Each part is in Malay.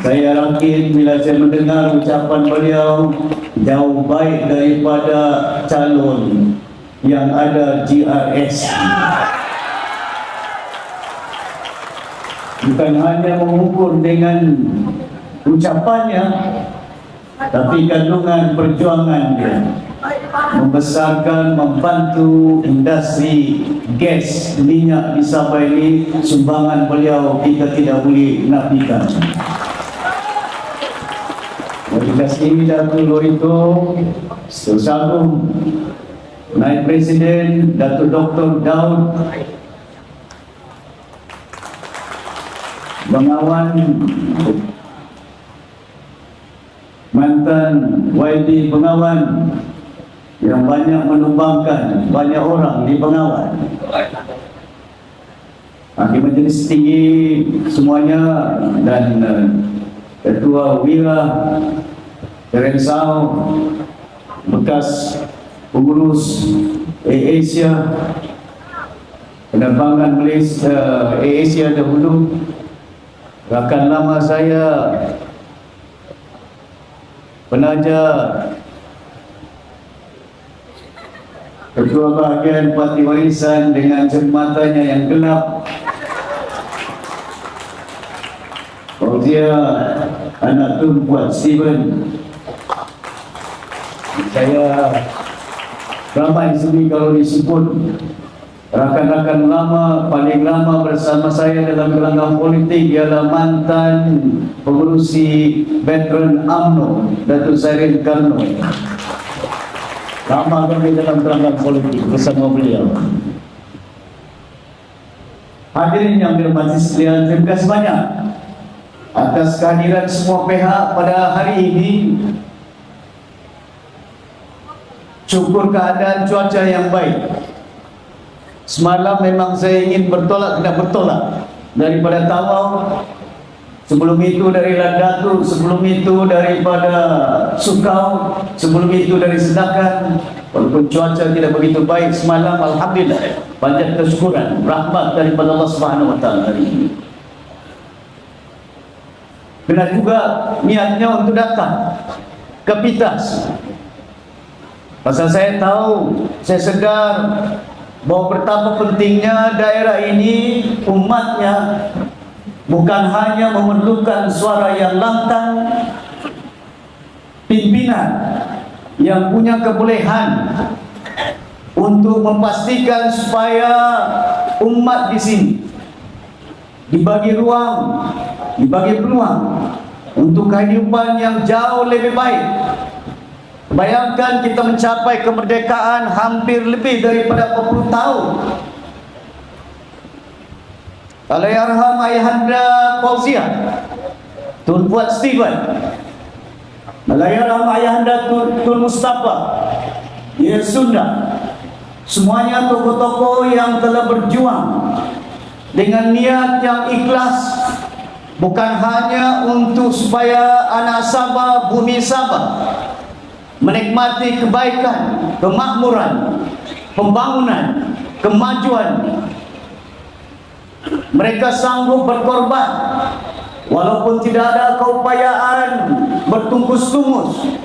Saya yakin bila saya mendengar ucapan beliau jauh baik daripada calon yang ada GRS. Bukan hanya mengukur dengan ucapannya, tapi kandungan perjuangan dia membesarkan, membantu industri gas minyak di Sabah ini. Sumbangan beliau kita tidak boleh nafikan. Ketika ini Datuk Lorito Sesagung, Naib Presiden Datuk Dr. Daud Bengawan, mantan YB Bengawan yang banyak menumbangkan banyak orang di Bengawan, Hakim Majlis Tinggi semuanya, dan Ketua Wira Terensau, bekas pengurus AirAsia, penerbangan Malaysia AirAsia dahulu, rakan lama saya penaja Ketua Bahagian Parti Warisan dengan cermatannya yang gelap, Fauzia anak tumpuan Steven. Saya ramai sini kalau disebut rakan-rakan lama, paling lama bersama saya dalam gelanggang politik ialah mantan pengurusi veteran UMNO Datuk Sairin Karno. Lama kami dalam gelanggang politik bersama beliau. Hadirin yang berhormat sekalian, terima kasih banyak atas kehadiran semua pihak pada hari ini. Syukur keadaan cuaca yang baik. Semalam memang saya ingin bertolak, tidak bertolak daripada Tawau, sebelum itu dari Landatu, sebelum itu daripada Sukau, sebelum itu dari Sedakan. Walaupun cuaca tidak begitu baik semalam, alhamdulillah, banyak kesyukuran, rahmat daripada Allah Subhanahu Wa Taala hari ini. Benar juga niatnya untuk datang ke Pitas. Pasal saya tahu, saya sedar bahawa betapa pentingnya daerah ini, umatnya bukan hanya memerlukan suara yang lantang, pimpinan yang punya kebolehan untuk memastikan supaya umat di sini dibagi ruang, dibagi peluang untuk kehidupan yang jauh lebih baik. Bayangkan kita mencapai kemerdekaan hampir lebih daripada 40 tahun. Allahyarham Ayahanda Fauzia, Tun Fuad Steven, Allahyarham Ayahanda Tun Mustafa, Ye Sunda, semuanya tokoh-tokoh yang telah berjuang dengan niat yang ikhlas, bukan hanya untuk supaya anak Sabah, bumi Sabah menikmati kebaikan, kemakmuran, pembangunan, kemajuan. Mereka sanggup berkorban walaupun tidak ada keupayaan bertungkus-tunggus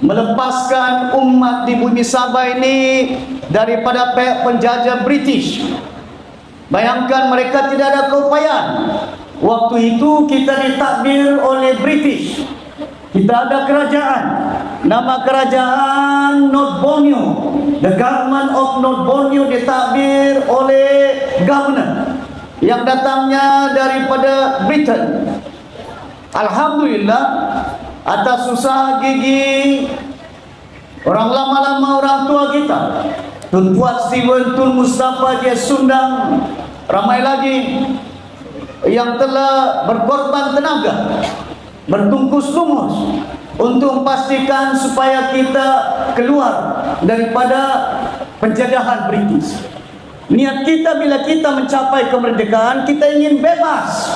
melepaskan umat di bumi Sabah ini daripada pihak penjajah British. Bayangkan mereka tidak ada keupayaan. Waktu itu kita ditakdir oleh British. Kita ada kerajaan, nama kerajaan North Borneo. The government of North Borneo ditakdir oleh governor yang datangnya daripada Britain. Alhamdulillah, atas usaha gigi orang lama-lama, orang tua kita, Tun Fuad Steven, Tun Mustafa, Ye Sundang, ramai lagi yang telah berkorban tenaga, bertungkus-lumus untuk memastikan supaya kita keluar daripada penjajahan British. Niat kita bila kita mencapai kemerdekaan, kita ingin bebas.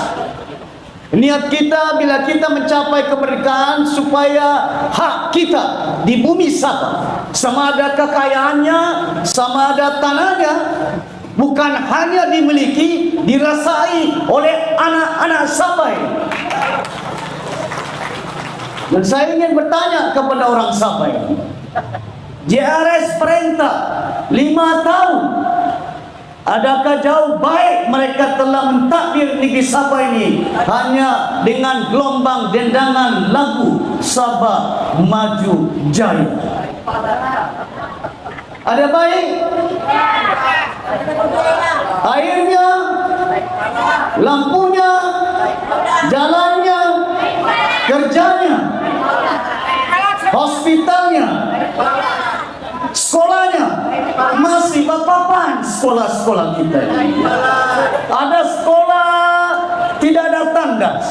Niat kita bila kita mencapai kemerdekaan supaya hak kita di bumi Sabah, sama ada kekayaannya, sama ada tanahnya, bukan hanya dimiliki, dirasai oleh anak-anak Sabah. Dan saya ingin bertanya kepada orang Sabah ini. JRS perintah 5 tahun. Adakah jauh baik mereka telah mentadbir negeri Sabah ini hanya dengan gelombang dendangan lagu Sabah Maju Jaya? Ada baik? Airnya, lampunya, jalannya, kerjanya, hospitalnya, sekolahnya masih papan sekolah-sekolah kita ini. Ada sekolah tidak ada tandas,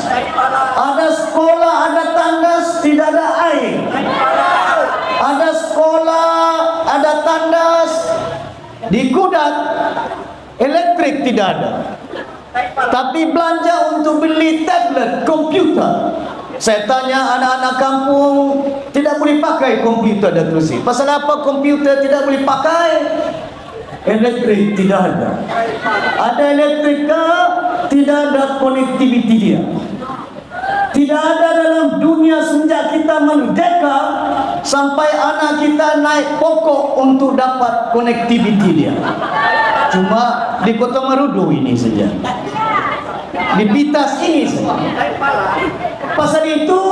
ada sekolah ada tandas tidak ada air, ada sekolah ada tandas di Kudat elektrik tidak ada, tapi belanja untuk beli tablet komputer. Saya tanya anak-anak kampung, tidak boleh pakai komputer dan terus. Pasal apa komputer tidak boleh pakai? Elektrik tidak ada. Ada elektrika, tidak ada konektiviti dia. Tidak ada dalam dunia semenjak kita merdeka sampai anak kita naik pokok untuk dapat konektiviti dia. Cuma di Kota Marudu ini saja, di Pitas ini saja. Pasal itu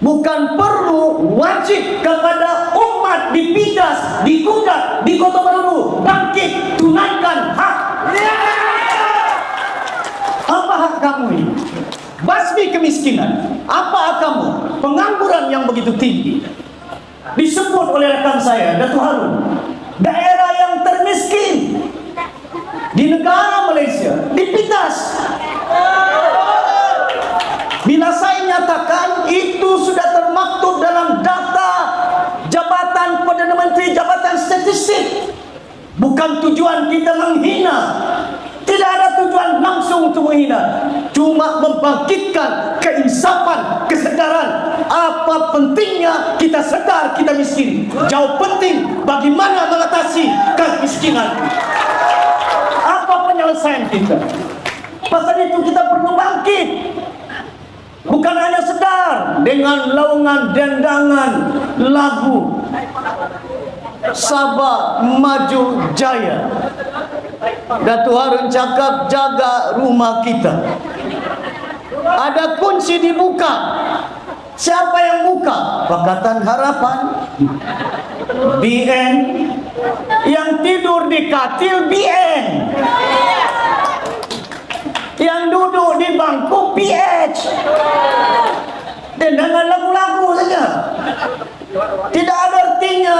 bukan perlu, wajib kepada umat di Pitas, di Kudat, di Kota Marudu bangkit, tunaikan hak. Apa hak kamu ini? Basmi kemiskinan. Apa hak kamu? Pengangguran yang begitu tinggi. Disebut oleh rekan saya, Datuk Harun, daerah yang termiskin di negara Malaysia, di Pitas. Bila saya nyatakan itu sudah termaktub dalam data Jabatan Perdana Menteri, Jabatan Statistik. Bukan tujuan kita menghina, tidak ada tujuan langsung untuk menghina, cuma membangkitkan keinsafan, kesedaran. Apa pentingnya kita sedar kita miskin. Jauh penting bagaimana mengatasi kemiskinan. Apa penyelesaian kita? Pasal itu kita perlu bangkit. Bukan hanya sedar dengan laungan dendangan lagu Sabah Maju Jaya. Datuk Harun cakap jaga rumah kita. Ada kunci dibuka. Siapa yang buka? Pakatan Harapan, BN. Yang tidur di katil BN, yang duduk di bangku PH. Dan dengan lagu-lagu saja. Tidak ada artinya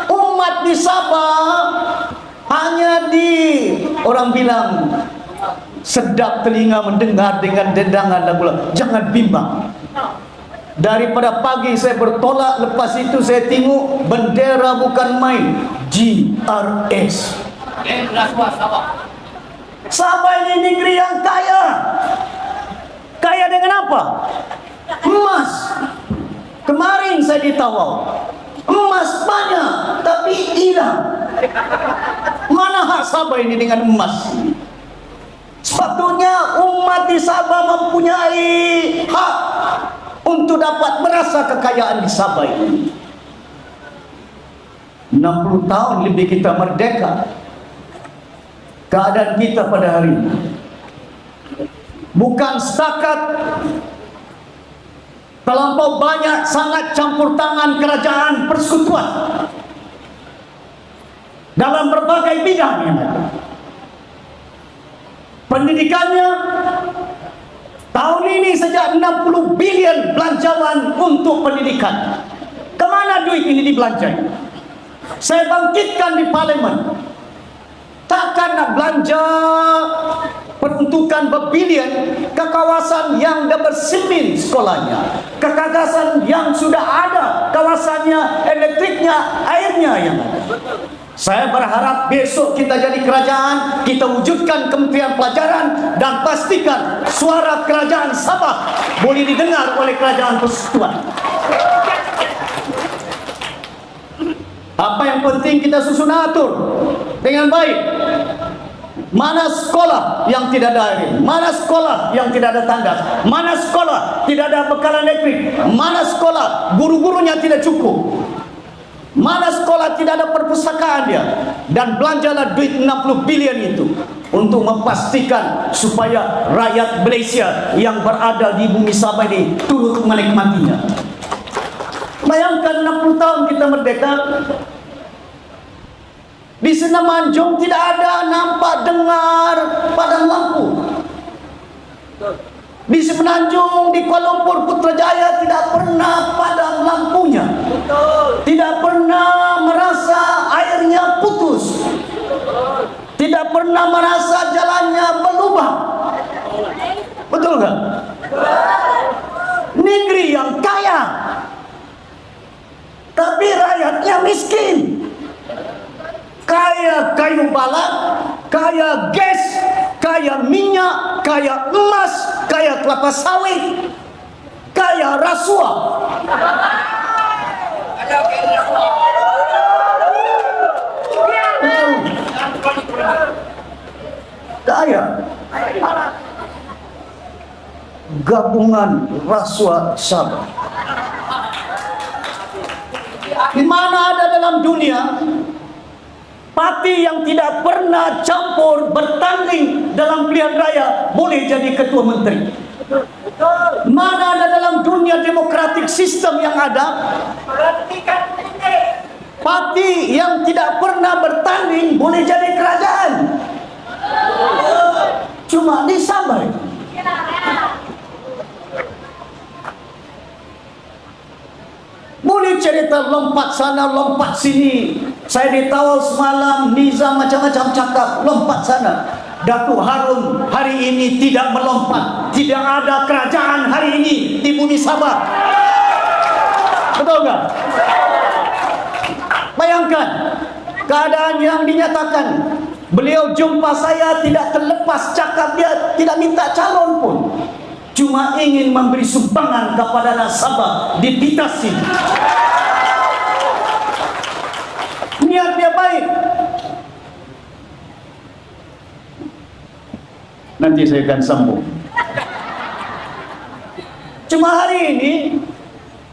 umat di Sabah hanya di, orang bilang sedap telinga mendengar dengan dendangan lagu-lagu. Jangan bimbang. Daripada pagi saya bertolak, lepas itu saya tengok bendera bukan main, GRS. Sabah ini negeri yang kaya. Kaya dengan apa? Emas. Kemarin saya di Tawau, emas banyak tapi hilang. Mana hak Sabah ini dengan emas? Sepatutnya umat di Sabah mempunyai hak untuk dapat merasa kekayaan di Sabah ini. 60 tahun lebih kita merdeka. Keadaan kita pada hari ini bukan setakat terlampau banyak sangat campur tangan kerajaan persekutuan dalam berbagai bidang yang ada. Pendidikannya tahun ini saja 60 bilion belanjawan untuk pendidikan. Kemana duit ini dibelanjai? Saya bangkitkan di parlimen. Takkan nak belanja peruntukan berbilion ke kawasan yang dah bersimin sekolahnya, ke kawasan yang sudah ada kawasannya, elektriknya, airnya yang ada. Saya berharap besok kita jadi kerajaan, kita wujudkan Kementerian Pelajaran dan pastikan suara kerajaan Sabah boleh didengar oleh kerajaan persekutuan. Apa yang penting kita susun atur dengan baik. Mana sekolah yang tidak ada air? Mana sekolah yang tidak ada tandas? Mana sekolah tidak ada bekalan elektrik? Mana sekolah guru-gurunya tidak cukup? Mana sekolah tidak ada perpustakaan dia? Dan belanjalah duit 60 bilion itu untuk memastikan supaya rakyat Malaysia yang berada di bumi Sabah ini turut menikmatinya. Bayangkan 60 tahun kita merdeka, di Semenanjung tidak ada nampak dengar padam lampu. Di Semenanjung, di Kuala Lumpur, Putrajaya tidak pernah padam lampunya. Tidak pernah merasa airnya putus. Tidak pernah merasa jalannya berlubang. Betul tak? Negeri yang kaya, tapi rakyatnya miskin. Kaya kayu balak, kaya gas, kaya minyak, kaya emas, kaya kelapa sawit, kaya rasuah. Kaya gabungan rasuah Sabah. Di mana ada dalam dunia parti yang tidak pernah campur bertanding dalam pilihan raya boleh jadi ketua menteri? Mana ada dalam dunia demokratik sistem yang ada parti yang tidak pernah bertanding boleh jadi kerajaan? Cuma di Sabah. Boleh cerita lompat sana, lompat sini. Saya ditahu semalam Nizam macam-macam cakap, lompat sana. Datuk Harun hari ini tidak melompat. Tidak ada kerajaan hari ini di bumi Sabah. Betul tak? Bayangkan keadaan yang dinyatakan. Beliau jumpa saya tidak terlepas cakap, dia tidak minta calon pun, cuma ingin memberi sumbangan kepada nasabah di Pitas ini. Niat dia baik. Nanti saya akan sambung. Cuma hari ini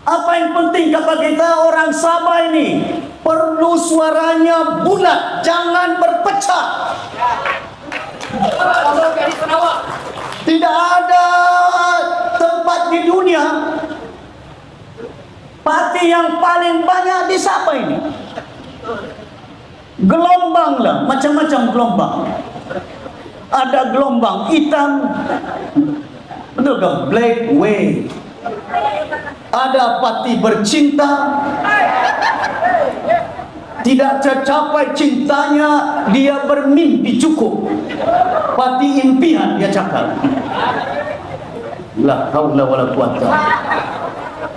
apa yang penting kepada kita orang Sabah ini, perlu suaranya bulat, jangan berpecah. Tidak ada tempat di dunia parti yang paling banyak di Sabah ini. Gelombang lah, macam-macam gelombang. Ada gelombang hitam, betul kan? Black wave. Ada parti bercinta, tidak tercapai cintanya, dia bermimpi cukup. Parti impian dia cakap. La haula wala quwata.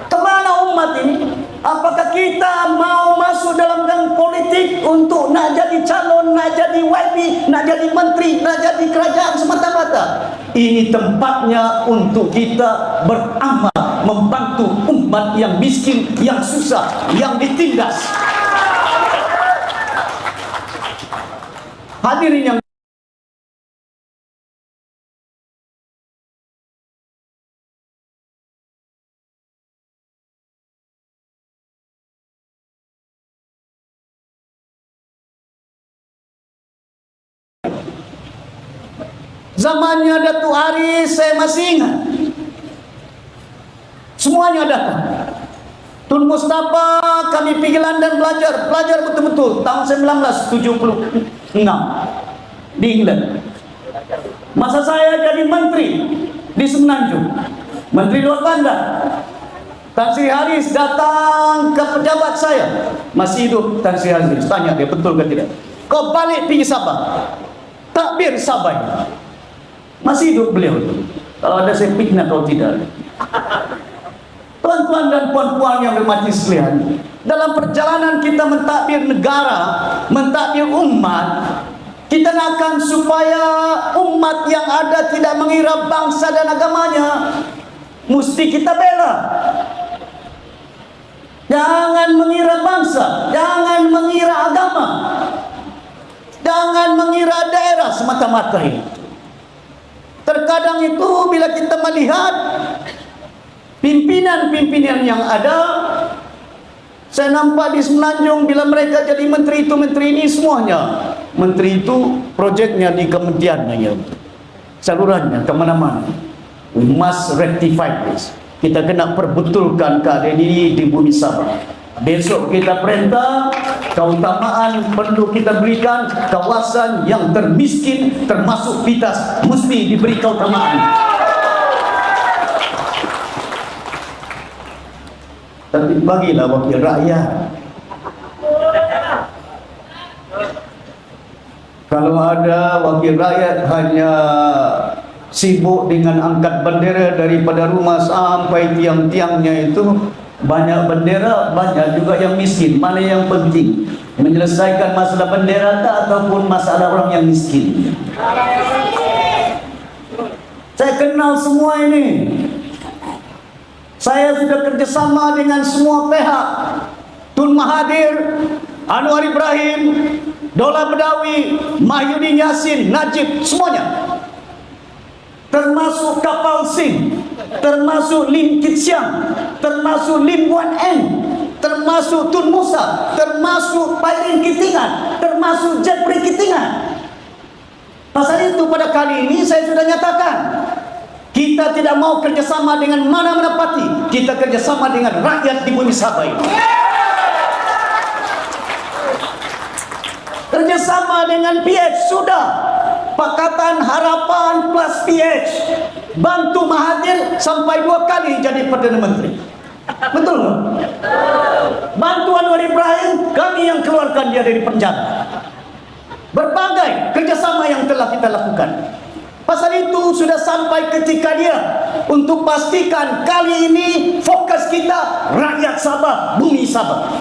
Kemana umat ini? Apakah kita mau masuk dalam gang politik untuk nak jadi calon, nak jadi YB, nak jadi menteri, nak jadi kerajaan semata-mata? Ini tempatnya untuk kita beramal, membantu umat yang miskin, yang susah, yang ditindas. Hadirin yang zamannya Datuk Haris, saya masih ingat. Semuanya datang. Tun Mustafa, kami pergi London belajar betul-betul tahun 1976 di England. Masa saya jadi menteri di Semenanjung, menteri luar bandar, Tan Sri Haris datang ke pejabat saya, masih hidup Tan Sri Haris, tanya dia betul ke tidak, kau balik pergi Sabah, takbir Sabah ini. Masih hidup beliau itu. Kalau ada saya fitnah kalau tidak. Tuan-tuan dan puan-puan yang bermati sekalian, dalam perjalanan kita mentadbir negara, mentadbir umat, kita nakkan supaya umat yang ada tidak mengira bangsa dan agamanya, mesti kita bela. Jangan mengira bangsa, jangan mengira agama, jangan mengira daerah. semata-mata ini. Terkadang itu bila kita melihat pimpinan-pimpinan yang ada, saya nampak di Semenanjung bila mereka jadi menteri itu, menteri ini semuanya. Menteri itu projeknya di kementeriannya, salurannya kemana-mana. We must rectify this. Kita kena perbetulkan keadaan ini di bumi Sabah. Besok kita perintah, keutamaan perlu kita berikan kawasan yang termiskin termasuk Pitas mesti diberi keutamaan. Tapi bagilah wakil rakyat. Kalau ada wakil rakyat hanya sibuk dengan angkat bendera daripada rumah sampai tiang-tiangnya itu, banyak bendera, banyak juga yang miskin. Mana yang penting? Menyelesaikan masalah bendera ataupun masalah orang yang miskin? Saya kenal semua ini. Saya sudah kerjasama dengan semua pihak. Tun Mahathir, Anwar Ibrahim, Dola Bedawi, Mahyudin Yassin, Najib, semuanya. Termasuk Kapal Singh, termasuk Lim Kit Siang, termasuk Lim Guan Eng, termasuk Tun Musa, termasuk Pairin Kitingan, termasuk Jeffrey Kitingan. Pasal itu pada kali ini saya sudah nyatakan, kita tidak mau kerjasama dengan mana-mana parti, kita kerjasama dengan rakyat di bumi Sabah ini. Kerjasama dengan PH sudah. Pakatan Harapan plus PH bantu Mahathir sampai 2 kali jadi Perdana Menteri. Betul tak? Bantu Anwar Ibrahim, kami yang keluarkan dia dari penjara. Berbagai kerjasama yang telah kita lakukan. Pasal itu sudah sampai ketika dia untuk pastikan kali ini fokus kita rakyat Sabah, bumi Sabah.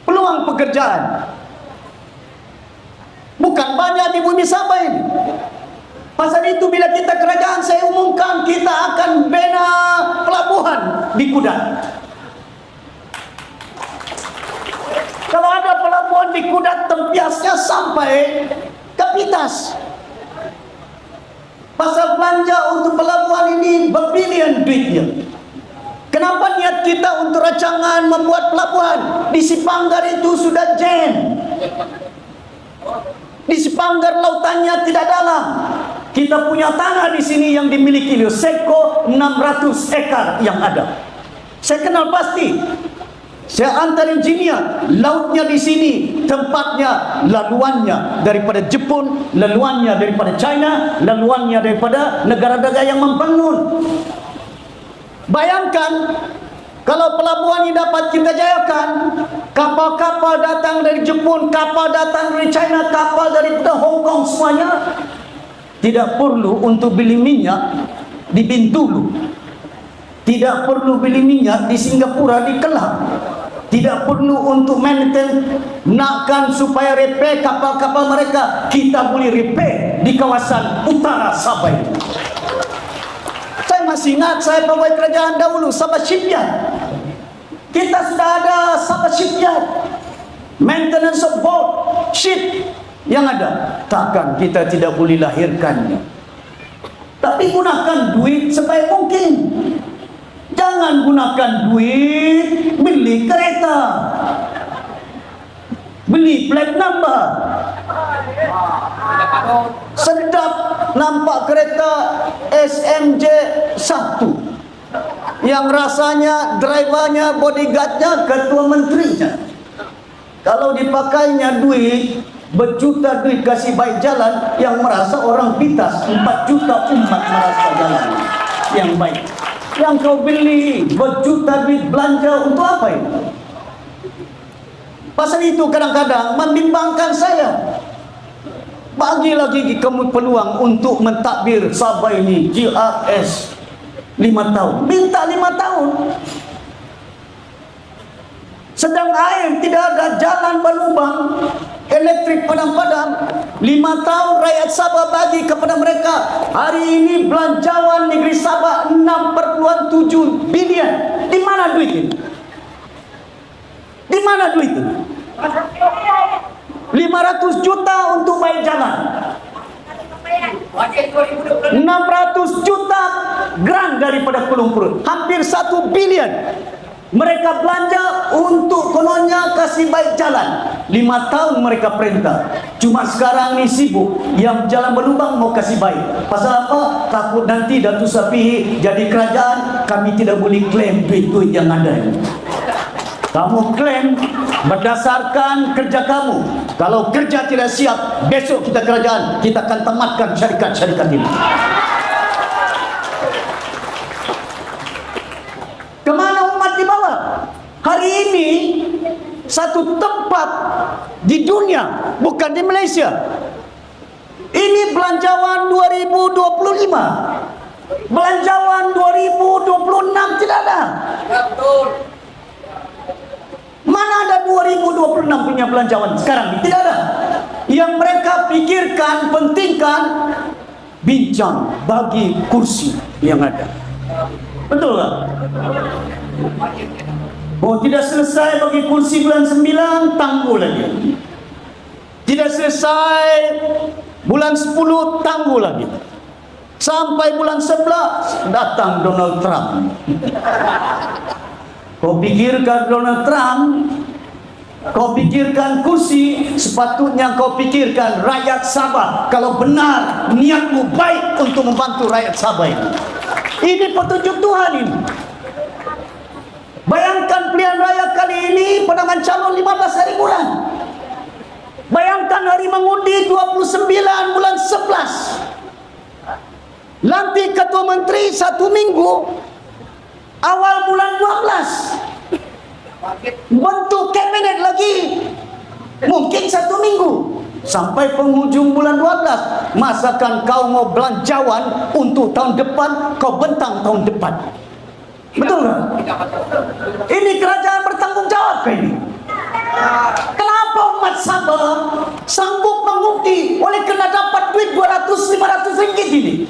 Peluang pekerjaan bukan banyak di bumi Sabah ini. Pasal itu bila kita kerajaan, saya umumkan kita akan bina pelabuhan di Kudat. Kalau ada pelabuhan di Kudat, tempiasnya sampai ke Pitas. Pasal belanja untuk pelabuhan ini berbilion duitnya. Kenapa niat kita untuk rancangan membuat pelabuhan? Di Sipanggar itu sudah jam. Di Sipanggar lautannya tidak dalam. Kita punya tanah di sini yang dimiliki Seko 600 ekar yang ada. Saya kenal pasti. Saya antar engineer, lautnya di sini, tempatnya, laluannya daripada Jepun, laluannya daripada China, laluannya daripada negara-negara yang membangun. Bayangkan kalau pelabuhan ini dapat kita jayakan, kapal-kapal datang dari Jepun, kapal datang dari China, kapal daripada Hong Kong, semuanya tidak perlu untuk beli minyak di Bintulu, tidak perlu beli minyak di Singapura, di Kelang, tidak perlu untuk maintain, nakkan supaya repair kapal-kapal mereka, kita boleh repair di kawasan utara Sabah. Masih ingat saya pegawai kerajaan dahulu, Sabah Shipyard. Kita sudah ada Sabah Shipyard, maintenance of boat, ship yang ada. Takkan kita tidak boleh lahirkannya. Tapi gunakan duit sebaik mungkin. Jangan gunakan duit beli kereta, beli plate number. Sedap nampak kereta SMJ 1 yang rasanya drivernya, bodyguardnya, ketua menterinya. Kalau dipakainya duit berjuta, duit kasih baik jalan, yang merasa orang Pitas 4 juta umat merasa jalan yang baik. Yang kau beli berjuta duit belanja untuk apa itu? Pasal itu kadang-kadang membimbangkan saya. Bagi lagi kamu peluang untuk mentadbir Sabah ini GRS 5 tahun. Minta 5 tahun. Sedang air tidak ada, jalan berlubang, elektrik padam-padam. 5 tahun rakyat Sabah bagi kepada mereka. Hari ini belanjawan negeri Sabah 6,7 bilion. Di mana duit ini? Di mana duit? itu. 500 juta untuk baik jalan. 600 juta grant daripada Kuala Lumpur, hampir 1 bilion mereka belanja untuk kononnya kasih baik jalan. 5 tahun mereka perintah, cuma sekarang ni sibuk yang jalan berlubang mau kasih baik. Pasal apa? Takut nanti Datuk Sapi jadi kerajaan, kami tidak boleh klaim duit-duit yang ada. Kamu klaim berdasarkan kerja kamu. Kalau kerja tidak siap, besok kita kerajaan, kita akan tamatkan syarikat-syarikat ini. Kemana umat dibawa? Hari ini satu tempat di dunia, bukan di Malaysia. Ini belanjawan 2025. Belanjawan 2026 tidak ada. Betul. Mana ada 2026 punya belanjawan sekarang? Tidak ada. Yang mereka pikirkan, pentingkan, bincang bagi kursi yang ada. Betul tak? Oh, tidak selesai bagi kursi bulan 9, tangguh lagi. Tidak selesai bulan 10, tangguh lagi. Sampai bulan 11 datang Donald Trump. Kau pikirkan Donald Trump, kau pikirkan kursi, sepatutnya kau pikirkan rakyat Sabah. Kalau benar niatmu baik untuk membantu rakyat Sabah ini. Ini petunjuk Tuhan ini. Bayangkan pilihan raya kali ini padangan calon 15 hari bulan. Bayangkan hari mengundi 29 bulan 11. Lantik ketua menteri 1 minggu awal bulan 12. Bentuk kabinet lagi mungkin 1 minggu. Sampai penghujung bulan 12. Masakan kau mau belanjawan untuk tahun depan, kau bentang tahun depan. Betul tak? Ini kerajaan bertanggung jawab ini. Kenapa umat Sabah sanggup mengundi oleh kena dapat duit 200-500 ringgit ini?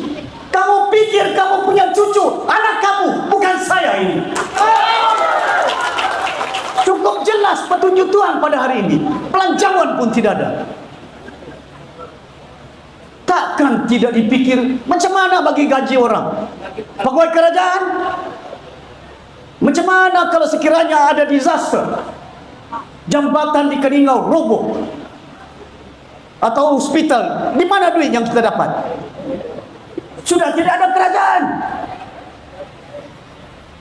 Kamu pikir kamu punya cucu, anak kamu, bukan saya ini. Cukup jelas petunjuk Tuhan pada hari ini. Belanjawan pun tidak ada. Takkan tidak dipikir macam mana bagi gaji orang pegawai kerajaan. Macam mana kalau sekiranya ada disaster, jambatan di Keningau roboh, atau hospital, di mana duit yang kita dapat? Sudah tidak ada kerajaan,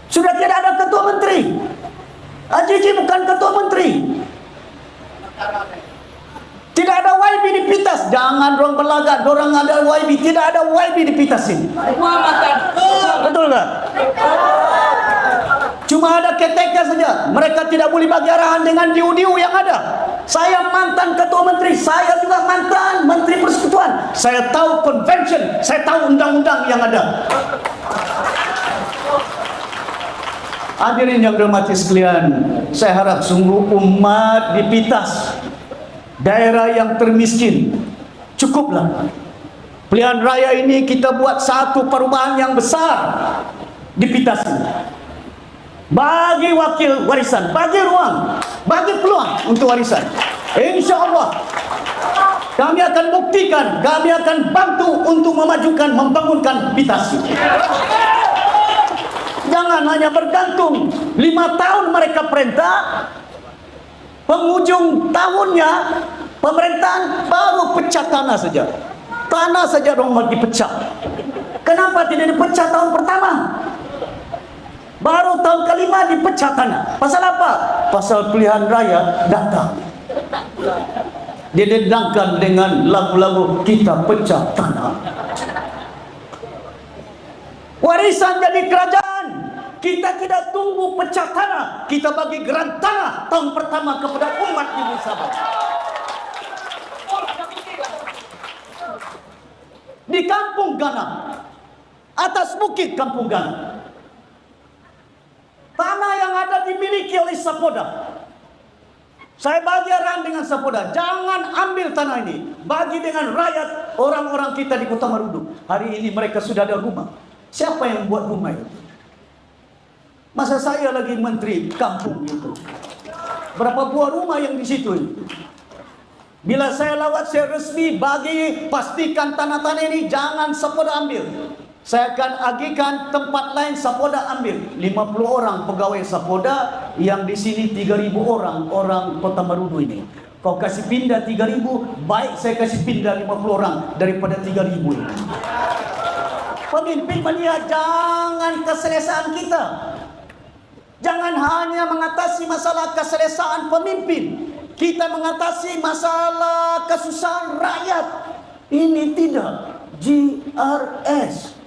sudah tidak ada ketua menteri. AJJ bukan ketua menteri. Tidak ada YB di Pitas. Jangan dorang berlagak, dorang ada YB. Tidak ada YB di Pitas ini. Betul tak? Cuma ada keteknya saja. Mereka tidak boleh bagi arahan dengan diu-diu yang ada. Saya mantan ketua menteri, saya juga mantan menteri persekutuan. Saya tahu convention, saya tahu undang-undang yang ada. Hadirin yang dirahmati sekalian, saya harap sungguh umat di Pitas, daerah yang termiskin, cukuplah. Pilihan raya ini kita buat satu perubahan yang besar di Pitas ini. Bagi wakil warisan, bagi ruang, bagi peluang untuk warisan. InsyaAllah kami akan buktikan, kami akan bantu untuk memajukan, membangunkan Pitas ini. Jangan hanya bergantung 5 tahun mereka perintah, penghujung tahunnya pemerintahan baru pecah tanah saja. Tanah saja dong bagi pecah. Kenapa tidak dipecah tahun pertama? Baru tahun kelima dipecah tanah. Pasal apa? Pasal pilihan raya datang. Didendangkan dengan lagu-lagu kita pecah tanah. Warisan jadi kerajaan. Kita tidak tunggu pecah tanah, kita bagi geran tanah tahun pertama kepada umat di Sabah. Di Kampung Gana, atas bukit Kampung Gana, tanah yang ada dimiliki oleh Sapoda. Saya bagi arahan dengan Sapoda, jangan ambil tanah ini, bagi dengan rakyat orang-orang kita di Kota Marudu. Hari ini mereka sudah ada rumah. Siapa yang buat rumah itu? Masa saya lagi menteri kampung itu? Berapa buah rumah yang di situ? Bila saya lawat secara resmi, bagi pastikan tanah-tanah ini jangan Sapoda ambil. Saya akan agihkan tempat lain Sapoda ambil. 50 orang pegawai Sapoda, yang di sini 3.000 orang Kota Marudu ini. Kau kasih pindah 3.000, baik saya kasih pindah 50 orang daripada 3.000 ini. Pemimpin melihat jangan keselesaan kita. Jangan hanya mengatasi masalah keselesaan pemimpin, kita mengatasi masalah kesusahan rakyat. Ini tidak GRS.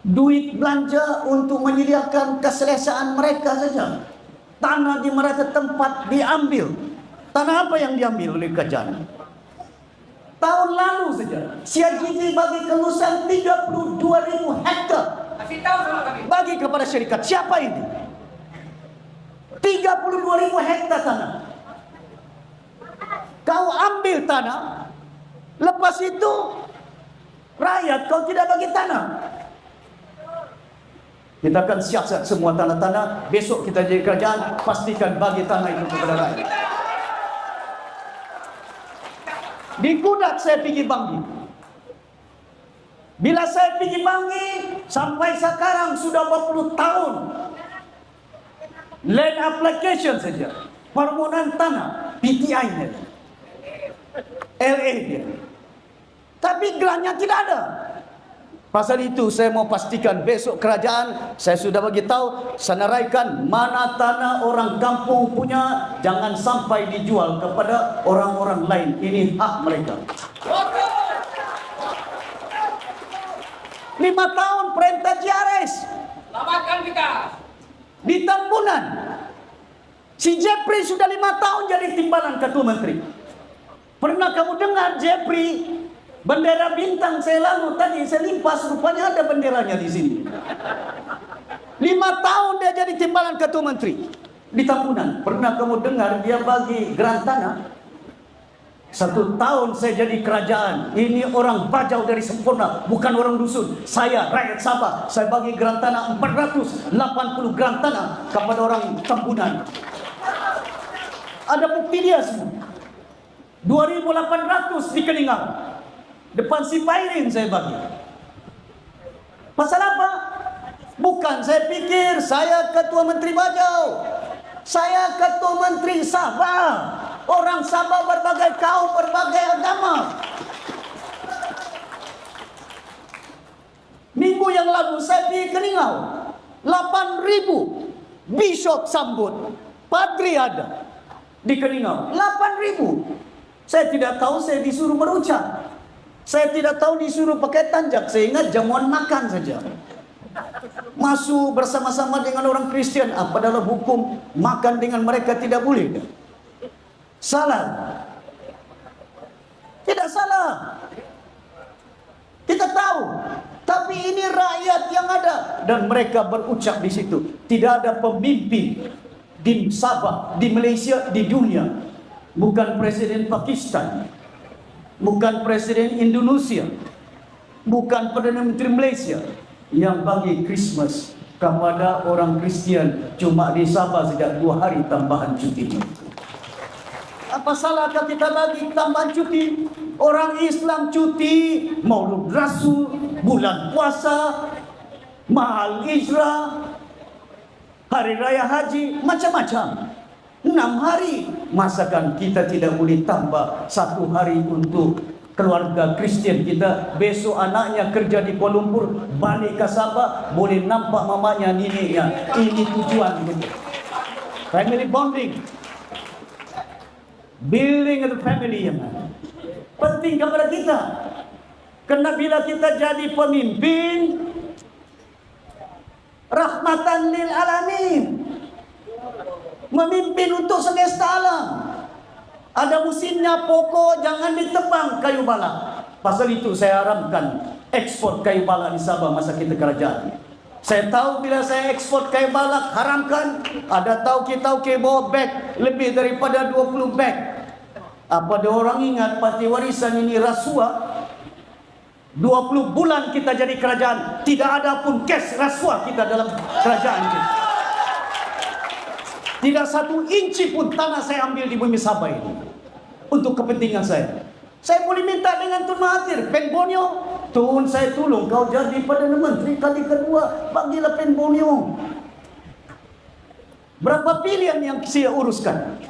Duit belanja untuk menyediakan keselesaan mereka saja. Tanah di mereka tempat diambil. Tanah apa yang diambil oleh kerajaan? Tahun lalu saja CIGG bagi kelulusan 32.000 hektar bagi kepada syarikat. Siapa ini? 32.000 hektar tanah. Kau ambil tanah, lepas itu rakyat kau tidak bagi tanah. Kita akan siasat semua tanah-tanah. Besok kita jadi kerajaan, pastikan bagi tanah itu kepada rakyat. Di Kudat saya pergi Bangi. Bila saya pergi Bangi, sampai sekarang sudah 40 tahun. Land application saja, permohonan tanah, PTI nya, LA dia. Tapi gerannya tidak ada. Pasal itu saya mau pastikan besok kerajaan, saya sudah bagi tahu, senaraikan mana tanah orang kampung punya, jangan sampai dijual kepada orang-orang lain. Ini hak mereka. 5 tahun perintah GRS. Selamatkan kita. Di Tambunan, si Jeffrey sudah 5 tahun jadi timbalan ketua menteri. Pernah kamu dengar Jeffrey? Bendera bintang saya lalu tadi saya limpas, rupanya ada benderanya di sini. 5 tahun dia jadi timbalan ketua menteri di Tambunan. Pernah kamu dengar dia bagi grant tanah? 1 tahun saya jadi kerajaan. Ini orang Bajau dari Sempurna, bukan orang dusun. Saya rakyat Sabah, saya bagi grant tanah 480 grant tanah kepada orang Tambunan. Ada bukti dia semua. 2.800 di Keningau. Depan si Pairin saya bagi. Pasal apa? Bukan saya pikir saya ketua menteri Bajau. Saya ketua menteri Sabah. Orang Sabah berbagai kaum, berbagai agama. Minggu yang lalu saya pergi Keningau. 8.000 bishop sambut. Padri ada di Keningau. 8.000. Saya tidak tahu, saya disuruh berucap. Saya tidak tahu disuruh pakai tanjak. Saya ingat jamuan makan saja. Masuk bersama-sama dengan orang Kristian. Apa dalam hukum makan dengan mereka tidak boleh? Salah? Tidak salah. Kita tahu. Tapi ini rakyat yang ada. Dan mereka berucap di situ. Tidak ada pemimpin di Sabah, di Malaysia, di dunia. Bukan Presiden Pakistan, bukan Presiden Indonesia, bukan Perdana Menteri Malaysia yang bagi Christmas kepada orang Kristian cuma di Sabah sejak 2 hari tambahan cuti. Apa salahkah kita bagi tambahan cuti? Orang Islam cuti Maulud Rasul, bulan puasa, Mahal Ijrah, Hari Raya Haji, macam-macam. 6 hari. Masakan kita tidak boleh tambah 1 hari untuk keluarga Kristian kita? Besok anaknya kerja di Kuala Lumpur, balik ke Sabah, boleh nampak mamanya, neneknya. Ini tujuan kita. Family bonding, building the family yang penting kepada kita. Karena bila kita jadi pemimpin rahmatan lil alamin, memimpin untuk semesta alam. Ada musimnya pokok jangan ditebang kayu balak. Pasal itu saya haramkan ekspor kayu balak di Sabah masa kita kerajaan. Saya tahu bila saya ekspor kayu balak haramkan, ada tauke-tauke bawa beg lebih daripada 20 beg. Apa ada orang ingat parti warisan ini rasuah? 20 bulan kita jadi kerajaan, tidak ada pun kes rasuah kita dalam kerajaan kita. Tidak satu inci pun tanah saya ambil di bumi Sabah ini untuk kepentingan saya. Saya boleh minta dengan Tun Mahathir, Pen Borneo, Tun saya tolong kau jadi Perdana Menteri kali kedua, bagilah Pen Borneo. Berapa pilihan yang saya uruskan?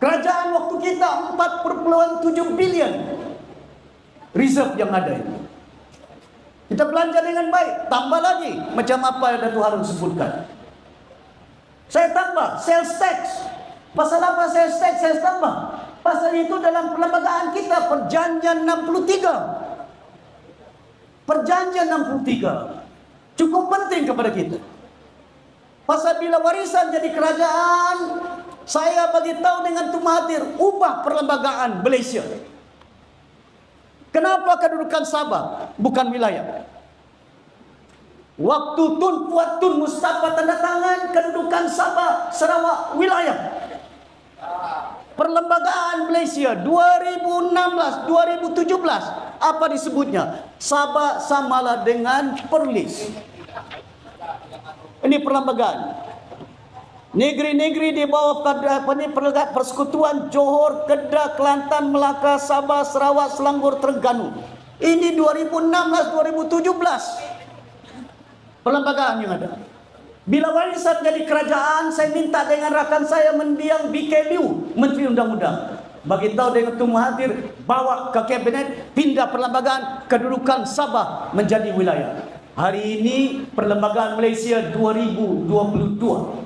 Kerajaan waktu kita 4,7 bilion reserve yang ada ini. Kita belanja dengan baik, tambah lagi macam apa yang Datuk Harun sebutkan. Saya tambah sales tax. Pasal apa sales tax saya tambah? Pasal itu dalam perlembagaan kita perjanjian 63. Perjanjian 63 cukup penting kepada kita. Pasal bila warisan jadi kerajaan, saya bagi tahu dengan Tun Mahathir, ubah perlembagaan Malaysia. Kenapa kedudukan Sabah bukan wilayah? Waktu Tun Puat Tun Mustafa tanda tangan, kedudukan Sabah Sarawak wilayah. Perlembagaan Malaysia 2016-2017 apa disebutnya? Sabah samalah dengan Perlis. Ini perlembagaan. Negeri-negeri di bawah Persekutuan Johor, Kedah, Kelantan, Melaka, Sabah, Sarawak, Selangor, Terengganu. Ini 2016-2017 perlembagaan yang ada. Bila warisan jadi kerajaan, saya minta dengan rakan saya mendiang BK Liu, Menteri Undang-Undang. Bagi tahu dengan Tun Mahathir, bawa ke kabinet, pindah perlembagaan, kedudukan Sabah menjadi wilayah. Hari ini perlembagaan Malaysia 2022.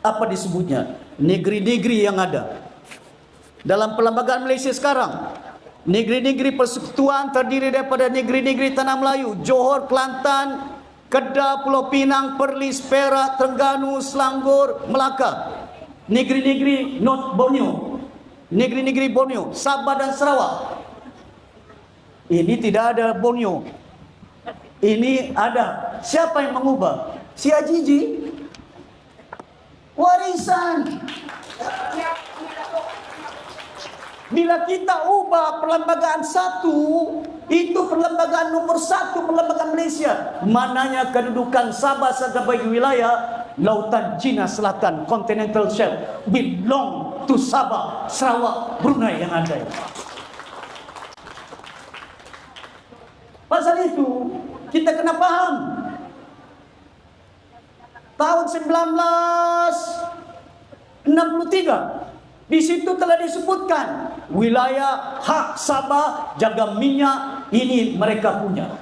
Apa disebutnya? Negeri-negeri yang ada dalam perlembagaan Malaysia sekarang. Negeri-negeri persekutuan terdiri daripada negeri-negeri Tanah Melayu, Johor, Kelantan, Kedah, Pulau Pinang, Perlis, Perak, Terengganu, Selangor, Melaka. Negeri-negeri North Borneo, negeri-negeri Borneo, Sabah dan Sarawak. Ini tidak ada Borneo. Ini ada. Siapa yang mengubah? Si Ajiji. Warisan. Bila kita ubah perlembagaan satu, itu perlembagaan nomor satu, perlembagaan Malaysia. Mananya kedudukan Sabah sebagai wilayah Lautan Cina Selatan, Continental Shelf, belong to Sabah, Sarawak, Brunei yang ada. Pasal itu, kita kena faham. Tahun 1963, di situ telah disebutkan wilayah hak Sabah, jaga minyak ini mereka punya,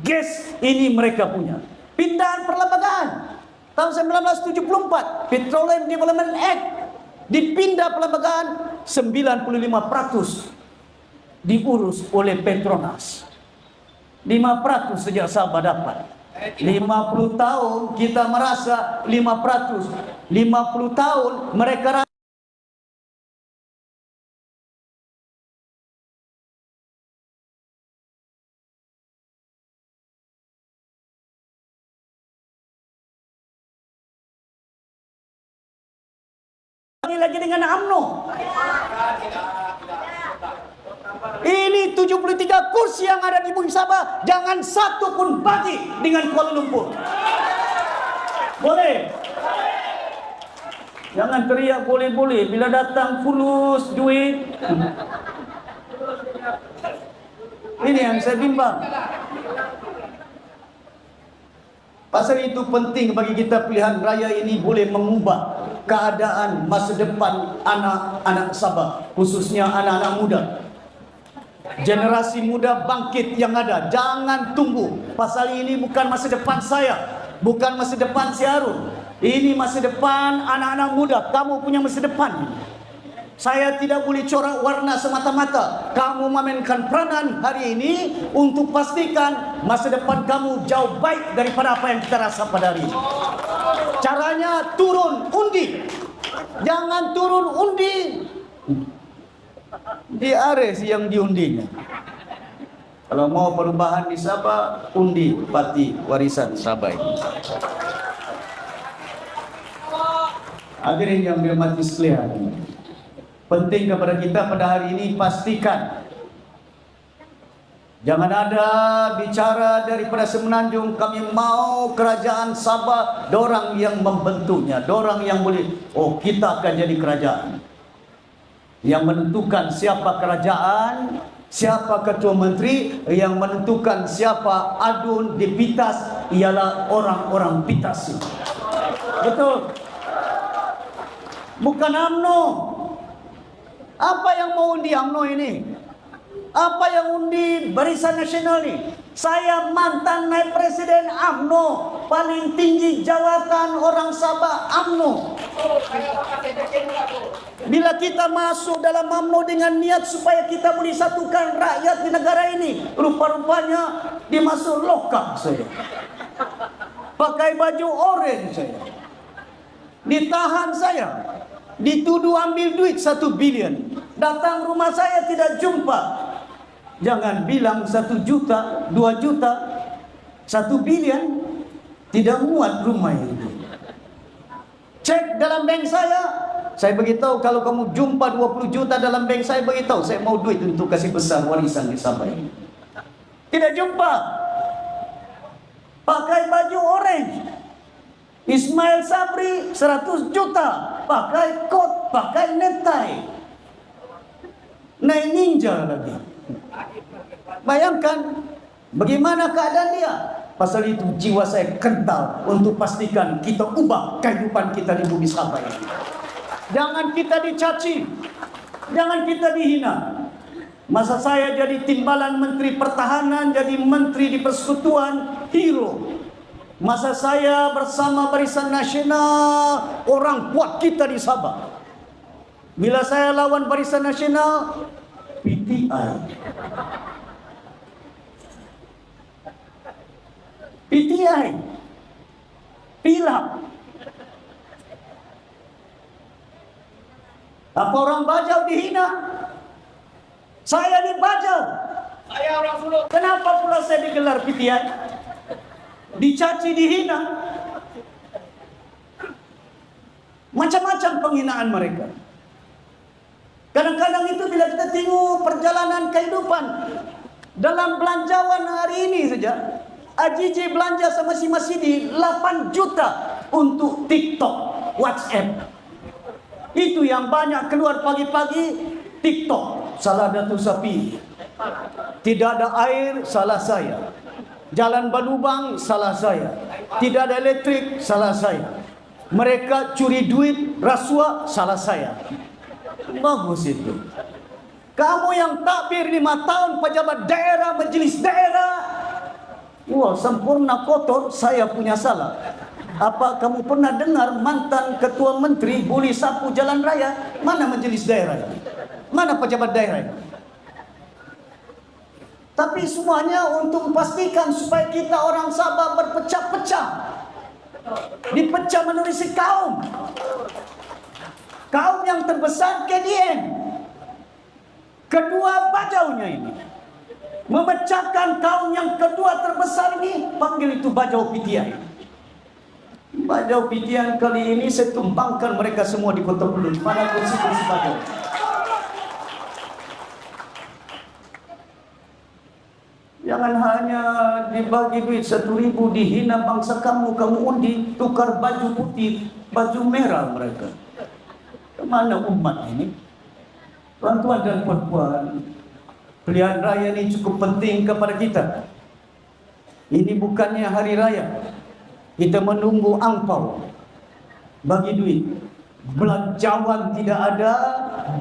gas ini mereka punya. Pindahan perlembagaan tahun 1974, Petroleum Development Act, dipindah perlembagaan 95% diurus oleh Petronas. 5% sejak Sabah dapat. 50 tahun kita merasa 5%. 50 tahun mereka lagi dengan UMNO. Ini 73 kursi yang ada di bumi Sabah, jangan satu pun bagi dengan Kuala Lumpur. Boleh? Jangan teriak boleh-boleh bila datang fulus duit. Ini yang saya bimbang. Pasal itu penting bagi kita, pilihan raya ini boleh mengubah keadaan masa depan anak-anak Sabah, khususnya anak-anak muda. Generasi muda bangkit yang ada, jangan tunggu. Pasal ini bukan masa depan saya, bukan masa depan si Harun. Ini masa depan anak-anak muda. Kamu punya masa depan. Saya tidak boleh corak warna semata-mata. Kamu memainkan peranan hari ini untuk pastikan masa depan kamu jauh baik daripada apa yang kita rasa pada hari ini. Caranya turun undi. Jangan turun undi di Ares yang diundinya. Kalau mau perubahan di Sabah, undi parti warisan Sabah ini. Hadirin yang dirahmati sekalian, penting kepada kita pada hari ini pastikan Jangan ada bicara daripada Semenanjung, kami mau kerajaan Sabah, dorang yang membentuknya, dorang yang boleh, oh kita akan jadi kerajaan. Yang menentukan siapa kerajaan, siapa ketua menteri, yang menentukan siapa adun di Pitas ialah orang-orang Pitas. Betul. Bukan UMNO. Apa yang mau undi UMNO ini? Apa yang undi Barisan Nasional ni? Saya mantan naib presiden UMNO, paling tinggi jawatan orang Sabah UMNO. Bila kita masuk dalam UMNO dengan niat supaya kita boleh satukan rakyat di negara ini, rupa-rupanya dimasuk lokap saya. Pakai baju orange saya. Ditahan saya. Dituduh ambil duit 1 bilion. Datang rumah saya tidak jumpa. Jangan bilang 1 juta, 2 juta, 1 bilion. Tidak muat rumah itu. Cek dalam bank saya beritahu kalau kamu jumpa 20 juta dalam bank saya, beritahu saya mau duit untuk kasih besar warisan di Sabah ini. Tidak jumpa. Pakai baju orange. Ismail Sabri 100 juta, pakai kot, pakai netai, naik ninja lagi. Bayangkan bagaimana keadaan dia. Pasal itu jiwa saya kental untuk pastikan kita ubah kehidupan kita di bumi Sabah ini. Jangan kita dicaci, jangan kita dihina. Masa saya jadi timbalan Menteri Pertahanan, jadi Menteri di Persekutuan, hero. Masa saya bersama Barisan Nasional, orang kuat kita di Sabah. Bila saya lawan Barisan Nasional, PTI. PTI. Pilak. Apa orang Bajau dihina? Saya di Bajau. Saya orang Sulu. Kenapa pula saya digelar PTI? Dicaci, dihina, macam-macam penghinaan mereka. Kadang-kadang itu bila kita tengok perjalanan kehidupan dalam belanjawan hari ini saja, AJJ belanja sama si Masidi 8 juta untuk TikTok, WhatsApp. Itu yang banyak keluar pagi-pagi, TikTok. Salah Datuk Sapi. Tidak ada air, salah saya. Jalan berlubang, salah saya. Tidak ada elektrik, salah saya. Mereka curi duit, rasuah, salah saya. Bagus itu. Kamu yang takbir 5 tahun pejabat daerah, majlis daerah, wah sempurna kotor, saya punya salah. Apa kamu pernah dengar mantan ketua menteri boleh sapu jalan raya? Mana majlis daerah? Mana pejabat daerah? Tapi semuanya untuk memastikan supaya kita orang Sabah berpecah-pecah. Dipecah menurut si kaum. Kaum yang terbesar KDN. Kedua Bajaunya ini. Memecahkan kaum yang kedua terbesar ini, panggil itu Bajau PTI. Bajau PTI kali ini saya tumpangkan mereka semua di Kota Belud. Pada kursi-kursi Bajau. Jangan hanya dibagi duit 1.000, dihina bangsa kamu, kamu undi, tukar baju putih, baju merah mereka. Kemana umat ini? Tuan-tuan dan puan-puan, pilihan raya ini cukup penting kepada kita. Ini bukannya hari raya. Kita menunggu angpau, bagi duit. Belanjawan tidak ada,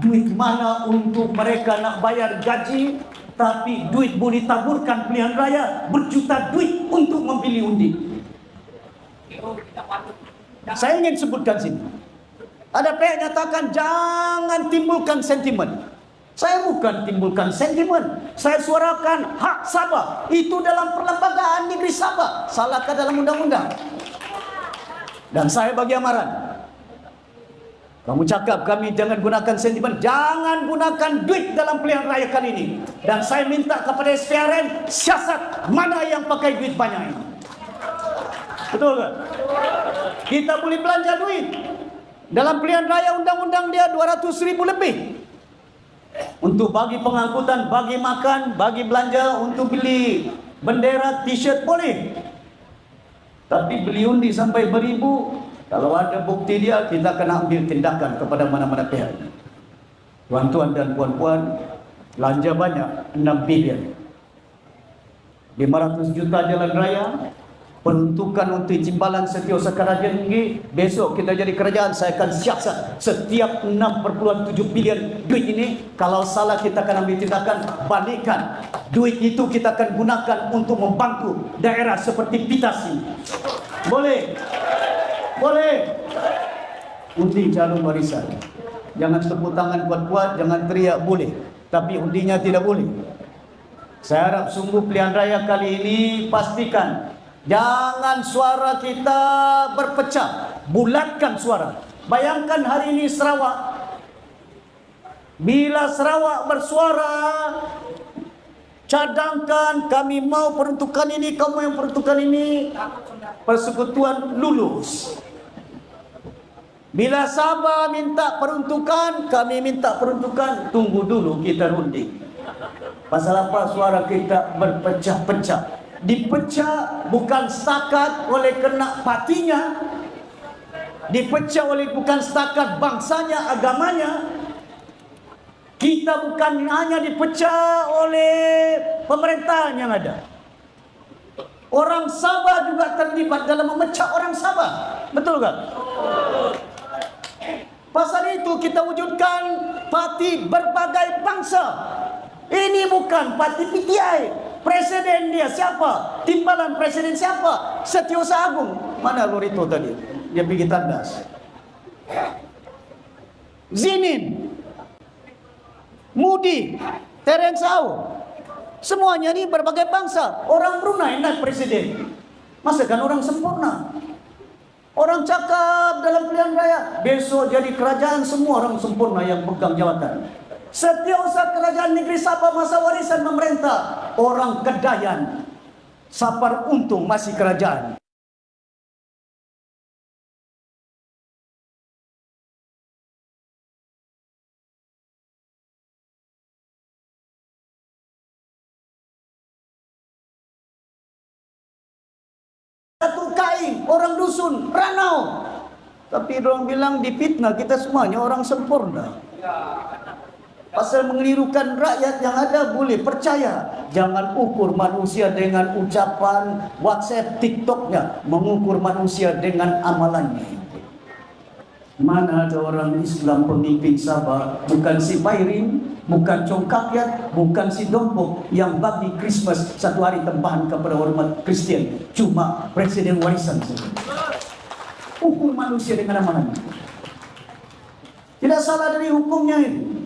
duit mana untuk mereka nak bayar gaji. Tapi duit boleh taburkan pilihan raya, berjuta duit untuk memilih undi. Saya ingin sebutkan sini. Ada pihak nyatakan jangan timbulkan sentimen. Saya bukan timbulkan sentimen. Saya suarakan hak Sabah. Itu dalam perlembagaan negeri Sabah. Salahkah dalam undang-undang? Dan saya bagi amaran. Kamu cakap kami jangan gunakan sentimen, jangan gunakan duit dalam pilihan raya kali ini. Dan saya minta kepada SPRN, siasat mana yang pakai duit banyak ini. Betul tak? Kita boleh belanja duit. Dalam pilihan raya undang-undang dia 200.000 lebih. untuk bagi pengangkutan, bagi makan, bagi belanja, untuk beli bendera, t-shirt boleh. Tapi beli undi sampai beribu, kalau ada bukti dia, kita akan ambil tindakan kepada mana-mana pihak. Tuan-tuan dan puan-puan, belanja banyak, 6 bilion. 500 juta jalan raya, peruntukan untuk Jimbalan Setiausaha Kerajaan tinggi. Besok kita jadi kerajaan, saya akan siasat setiap 6,7 bilion duit ini. Kalau salah kita akan ambil tindakan, balikkan. Duit itu kita akan gunakan untuk membantu daerah seperti Pitasi. Boleh? Boleh. Undi calon warisan. Jangan tepuk tangan kuat-kuat, jangan teriak boleh. Tapi undinya tidak boleh. Saya harap sungguh pilihan raya kali ini pastikan jangan suara kita berpecah, bulatkan suara. Bayangkan hari ini Sarawak, bila Sarawak bersuara, cadangkan kami mau peruntukan ini, kamu yang peruntukan ini, persekutuan lulus. Bila Sabah minta peruntukan, kami minta peruntukan, tunggu dulu kita runding. Pasal apa suara kita berpecah-pecah? Dipecah bukan setakat oleh kena partinya, dipecah oleh bukan setakat bangsanya, agamanya. Kita bukan hanya dipecah oleh pemerintahan yang ada. Orang Sabah juga terlibat dalam memecah orang Sabah. Betul tak? Pasal itu kita wujudkan parti berbagai bangsa. Ini bukan parti PTI. Presiden dia siapa? Timbalan presiden siapa? Setiausaha Agung. Mana Lorito tadi? Dia pergi tandas. Zinin, Mudi, Terence Au. Semuanya ini berbagai bangsa. Orang Brunei naik presiden. Masa kan orang sempurna? Orang cakap dalam pilihan raya, besok jadi kerajaan semua orang sempurna yang pegang jawatan. Setiausaha Kerajaan Negeri Sabah masa warisan memerintah, orang Kedayan, Sapar Untung masih kerajaan. Satu Kaing, orang dusun, Ranau. Tapi orang bilang dipitnah kita semuanya orang sempurna. Pasal mengelirukan rakyat yang ada boleh percaya. Jangan ukur manusia dengan ucapan WhatsApp, TikToknya. Mengukur manusia dengan amalannya. Mana ada orang Islam pemimpin Sabah, bukan si Bairin, bukan Congkakyat, bukan si Dompok yang bagi Christmas satu hari tambahan kepada orang Kristian. Cuma presiden warisan saja. Ukur manusia dengan amalannya. Tidak salah dari hukumnya ini.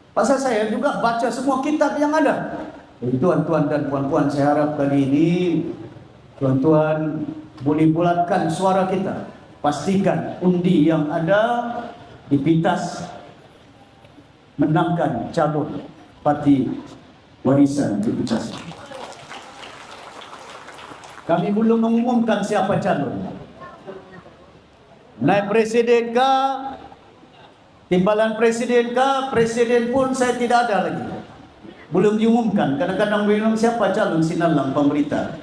Pasal saya juga baca semua kitab yang ada. Tuan-tuan dan puan-puan, saya harap kali ini tuan-tuan boleh bulatkan suara kita. Pastikan undi yang ada di Pitas menangkan calon parti warisan di Pitas. Kami belum mengumumkan siapa calon. Naik presiden kah? Timbalan presiden kah? Presiden pun saya tidak ada lagi. Belum diumumkan. Kadang-kadang bilang siapa calon sinalang pemerintah.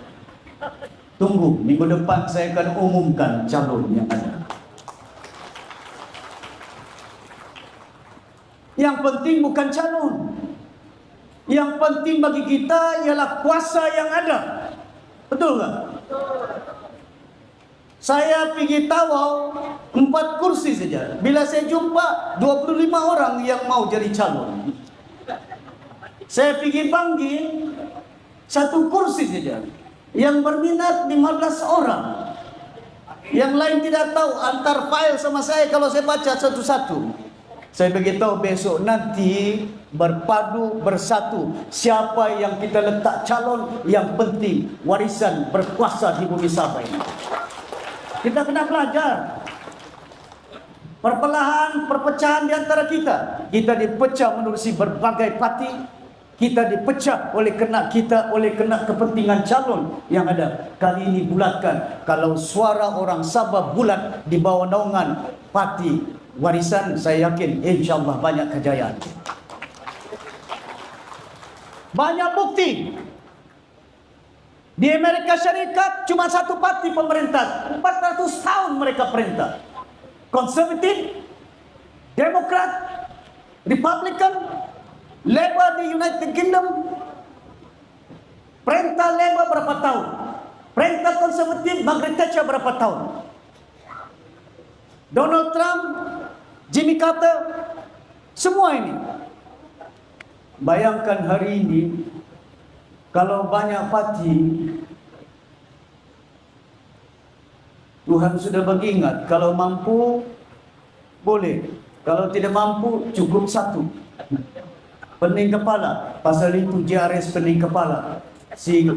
Tunggu, minggu depan saya akan umumkan calon yang ada. Yang penting bukan calon. Yang penting bagi kita ialah kuasa yang ada. Betul tak? Saya pergi Tawau 4 kursi saja. Bila saya jumpa 25 orang yang mau jadi calon. Saya pergi Banggi 1 kursi saja. Yang berminat 15 orang. Yang lain tidak tahu, antar file sama saya kalau saya baca satu-satu. Saya beritahu besok nanti berpadu bersatu siapa yang kita letak calon yang penting warisan berkuasa di bumi Sabah ini. Kita kena belajar. Perpelahan, perpecahan di antara kita. Kita dipecah menerusi berbagai parti. Kita dipecah oleh kena kepentingan calon yang ada. Kali ini bulatkan. Kalau suara orang Sabah bulat di bawah naungan parti warisan, saya yakin insyaAllah banyak kejayaan. Banyak bukti. Di Amerika Syarikat cuma satu parti pemerintah, 400 tahun mereka perintah. Konservatif, Demokrat, Republican, Labour di United Kingdom. Perintah Labour berapa tahun? Perintah konservatif Margaret Thatcher berapa tahun? Donald Trump, Jimmy Carter, semua ini. Bayangkan hari ini, kalau banyak parti, Tuhan sudah beringat, kalau mampu boleh, kalau tidak mampu cukup satu. Pening kepala, pasal itu JRS pening kepala. Si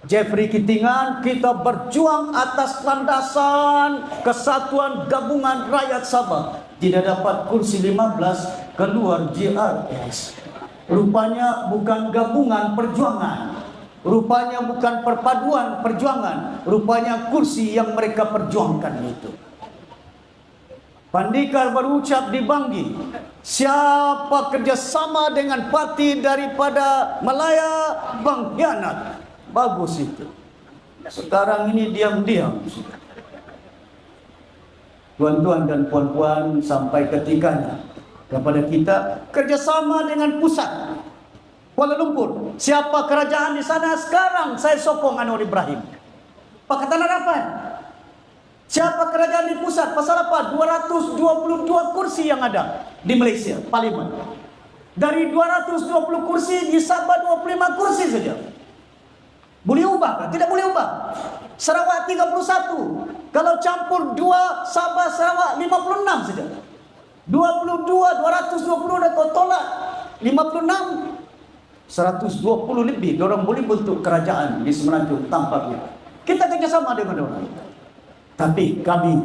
Jeffrey Kitingan, kita berjuang atas landasan kesatuan gabungan rakyat Sabah. Tidak dapat kursi 15, keluar JRS. Rupanya bukan gabungan perjuangan, rupanya bukan perpaduan perjuangan, rupanya kursi yang mereka perjuangkan itu. Pandikar berucap di Banggi, siapa kerjasama dengan parti daripada Malaya, pengkhianat. Bagus itu. Sekarang ini diam-diam. Tuan-tuan dan puan-puan, sampai ketikanya kepada kita kerjasama dengan pusat Kuala Lumpur. Siapa kerajaan di sana sekarang? Saya sokong Anwar Ibrahim. Pakatan Harapan. Siapa kerajaan di pusat? Pasal apa? 222 kursi yang ada di Malaysia, parlimen. Dari 220 kursi di Sabah 25 kursi saja. Boleh ubah? Tidak boleh ubah. Sarawak 31. Kalau campur 2 Sabah Sarawak 56 saja. 220 dah kau tolak. 56 120 lebih. Diorang boleh bentuk kerajaan di Semenanjung tanpa kita. Kita kerjasama dengan orang. Tapi kami,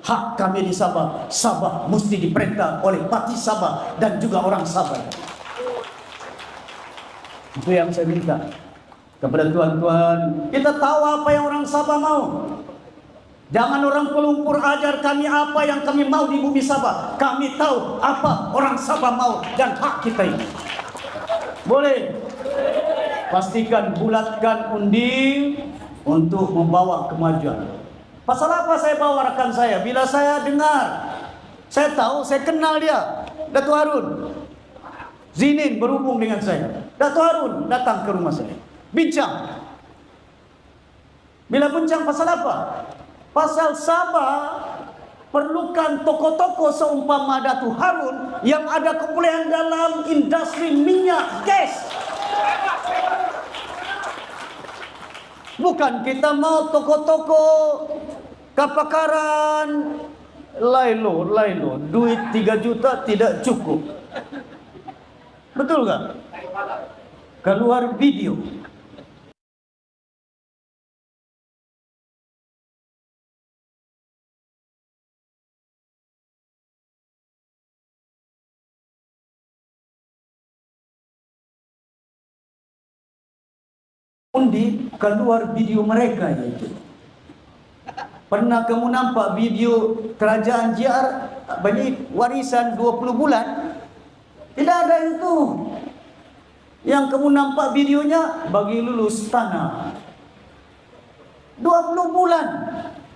hak kami di Sabah, Sabah mesti diperintah oleh parti Sabah dan juga orang Sabah. Itu yang saya minta kepada tuan-tuan. Kita tahu apa yang orang Sabah mau. Jangan orang Kuala Lumpur ajar kami apa yang kami mau di bumi Sabah. Kami tahu apa orang Sabah mau dan hak kita ini. Boleh? Pastikan bulatkan undi untuk membawa kemajuan. Pasal apa saya bawa rakan saya? Bila saya dengar, saya tahu, saya kenal dia, Dato' Harun Zinin berhubung dengan saya. Dato' Harun datang ke rumah saya, bincang. Bila bincang pasal apa? Pasal Sabah perlukan tokoh-tokoh seumpama Dato' Harun yang ada kebolehan dalam industri minyak gas. Bukan kita mau tokoh-tokoh kepakaran lailo, duit 3 juta tidak cukup. Betul tak? Keluar video. Undi keluar video mereka itu. Pernah kamu nampak video kerajaan JR bagi warisan 20 bulan? Tidak ada itu. Yang kamu nampak videonya bagi lulus tanah 20 bulan.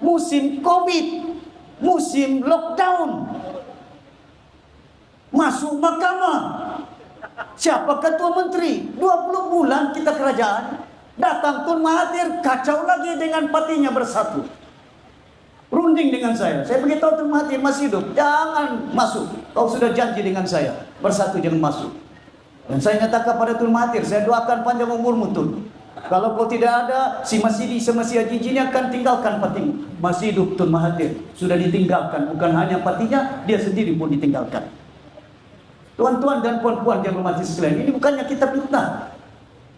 Musim Covid, musim lockdown, masuk mahkamah. Siapa ketua menteri? 20 bulan kita kerajaan. Datang Tun Mahathir, kacau lagi dengan partinya Bersatu. Runding dengan saya beritahu Tun Mahathir masih hidup, jangan masuk. Kau sudah janji dengan saya, Bersatu jangan masuk. Dan saya nyatakan pada Tun Mahathir, saya doakan panjang umurmu Tun. Kalau kau tidak ada, si Masidi sama si Haji ini akan tinggalkan partimu. Masih hidup Tun Mahathir, sudah ditinggalkan. Bukan hanya partinya, dia sendiri pun ditinggalkan. Tuan-tuan dan puan-puan yang hormati sekalian, ini bukannya kita fitnah.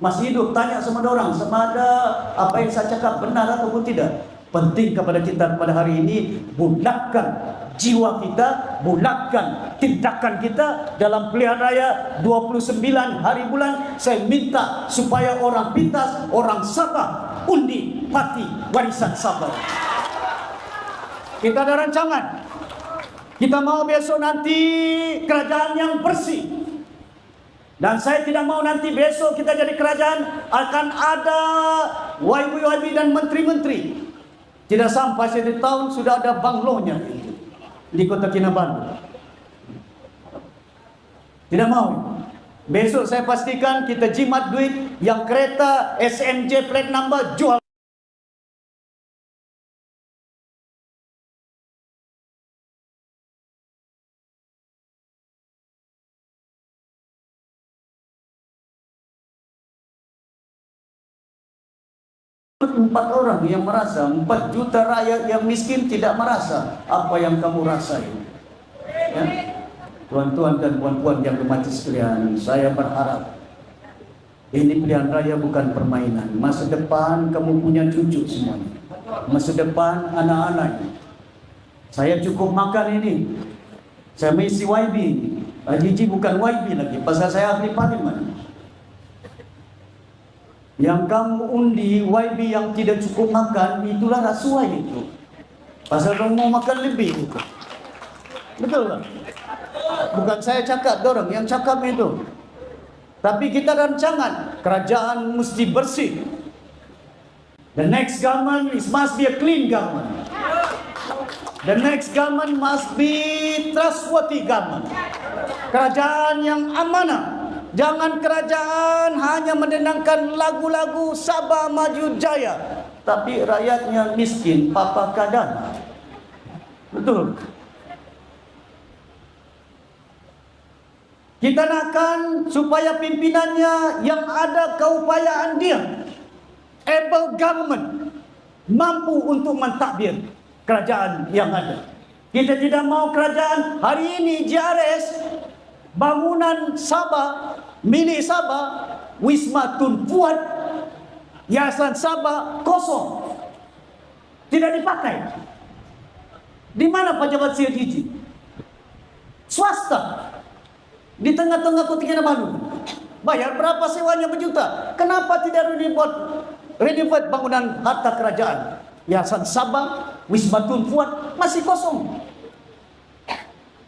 Masih hidup, tanya sama orang sama ada apa yang saya cakap benar ataupun tidak. Penting kepada kita pada hari ini, bulatkan jiwa kita, bulatkan tindakan kita dalam pilihan raya 29 hari bulan. Saya minta supaya orang pintas, orang Sabah undi parti Warisan Sabah. Kita ada rancangan. Kita mau besok nanti kerajaan yang bersih. Dan saya tidak mau nanti besok kita jadi kerajaan akan ada YB dan menteri-menteri. Tidak sampai 1 tahun sudah ada banglonya di Kota Kinabalu. Tidak mau. Besok saya pastikan kita jimat duit yang kereta SMJ plate number jual. 4 orang yang merasa, 4 juta rakyat yang miskin tidak merasa apa yang kamu rasain. Ya. Tuan-tuan dan puan-puan yang dimati sekalian, saya berharap ini pilihan raya bukan permainan. Masa depan kamu punya cucu semuanya. Masa depan anak-anak. Saya cukup makan ini. Saya mengisi YB. Jiji bukan YB lagi, pasal saya ahli parlimen. Yang kamu undi YB yang tidak cukup makan, itulah rasuah itu. Pasal kamu mau makan lebih itu. Betul kan? Bukan saya cakap, dorong yang cakap itu. Tapi kita rancangan kerajaan mesti bersih. The next government must be a clean government. The next government must be trustworthy government. Kerajaan yang amanah. Jangan kerajaan hanya mendenangkan lagu-lagu Sabah Maju Jaya, tapi rakyatnya miskin, papa kadana. Betul. Kita nakkan supaya pimpinannya yang ada keupayaan dia, able government, mampu untuk mentadbir kerajaan yang ada. Kita tidak mau kerajaan hari ini JRS, bangunan Sabah, milik Sabah, Wisma Tun Fuad, Yayasan Sabah kosong, tidak dipakai. Di mana pejabat CIDG? Swasta. Di tengah-tengah Kota Kinabalu. Bayar berapa sewanya berjuta? Kenapa tidak renovate bangunan harta kerajaan? Yayasan Sabah, Wisma Tun Fuad masih kosong.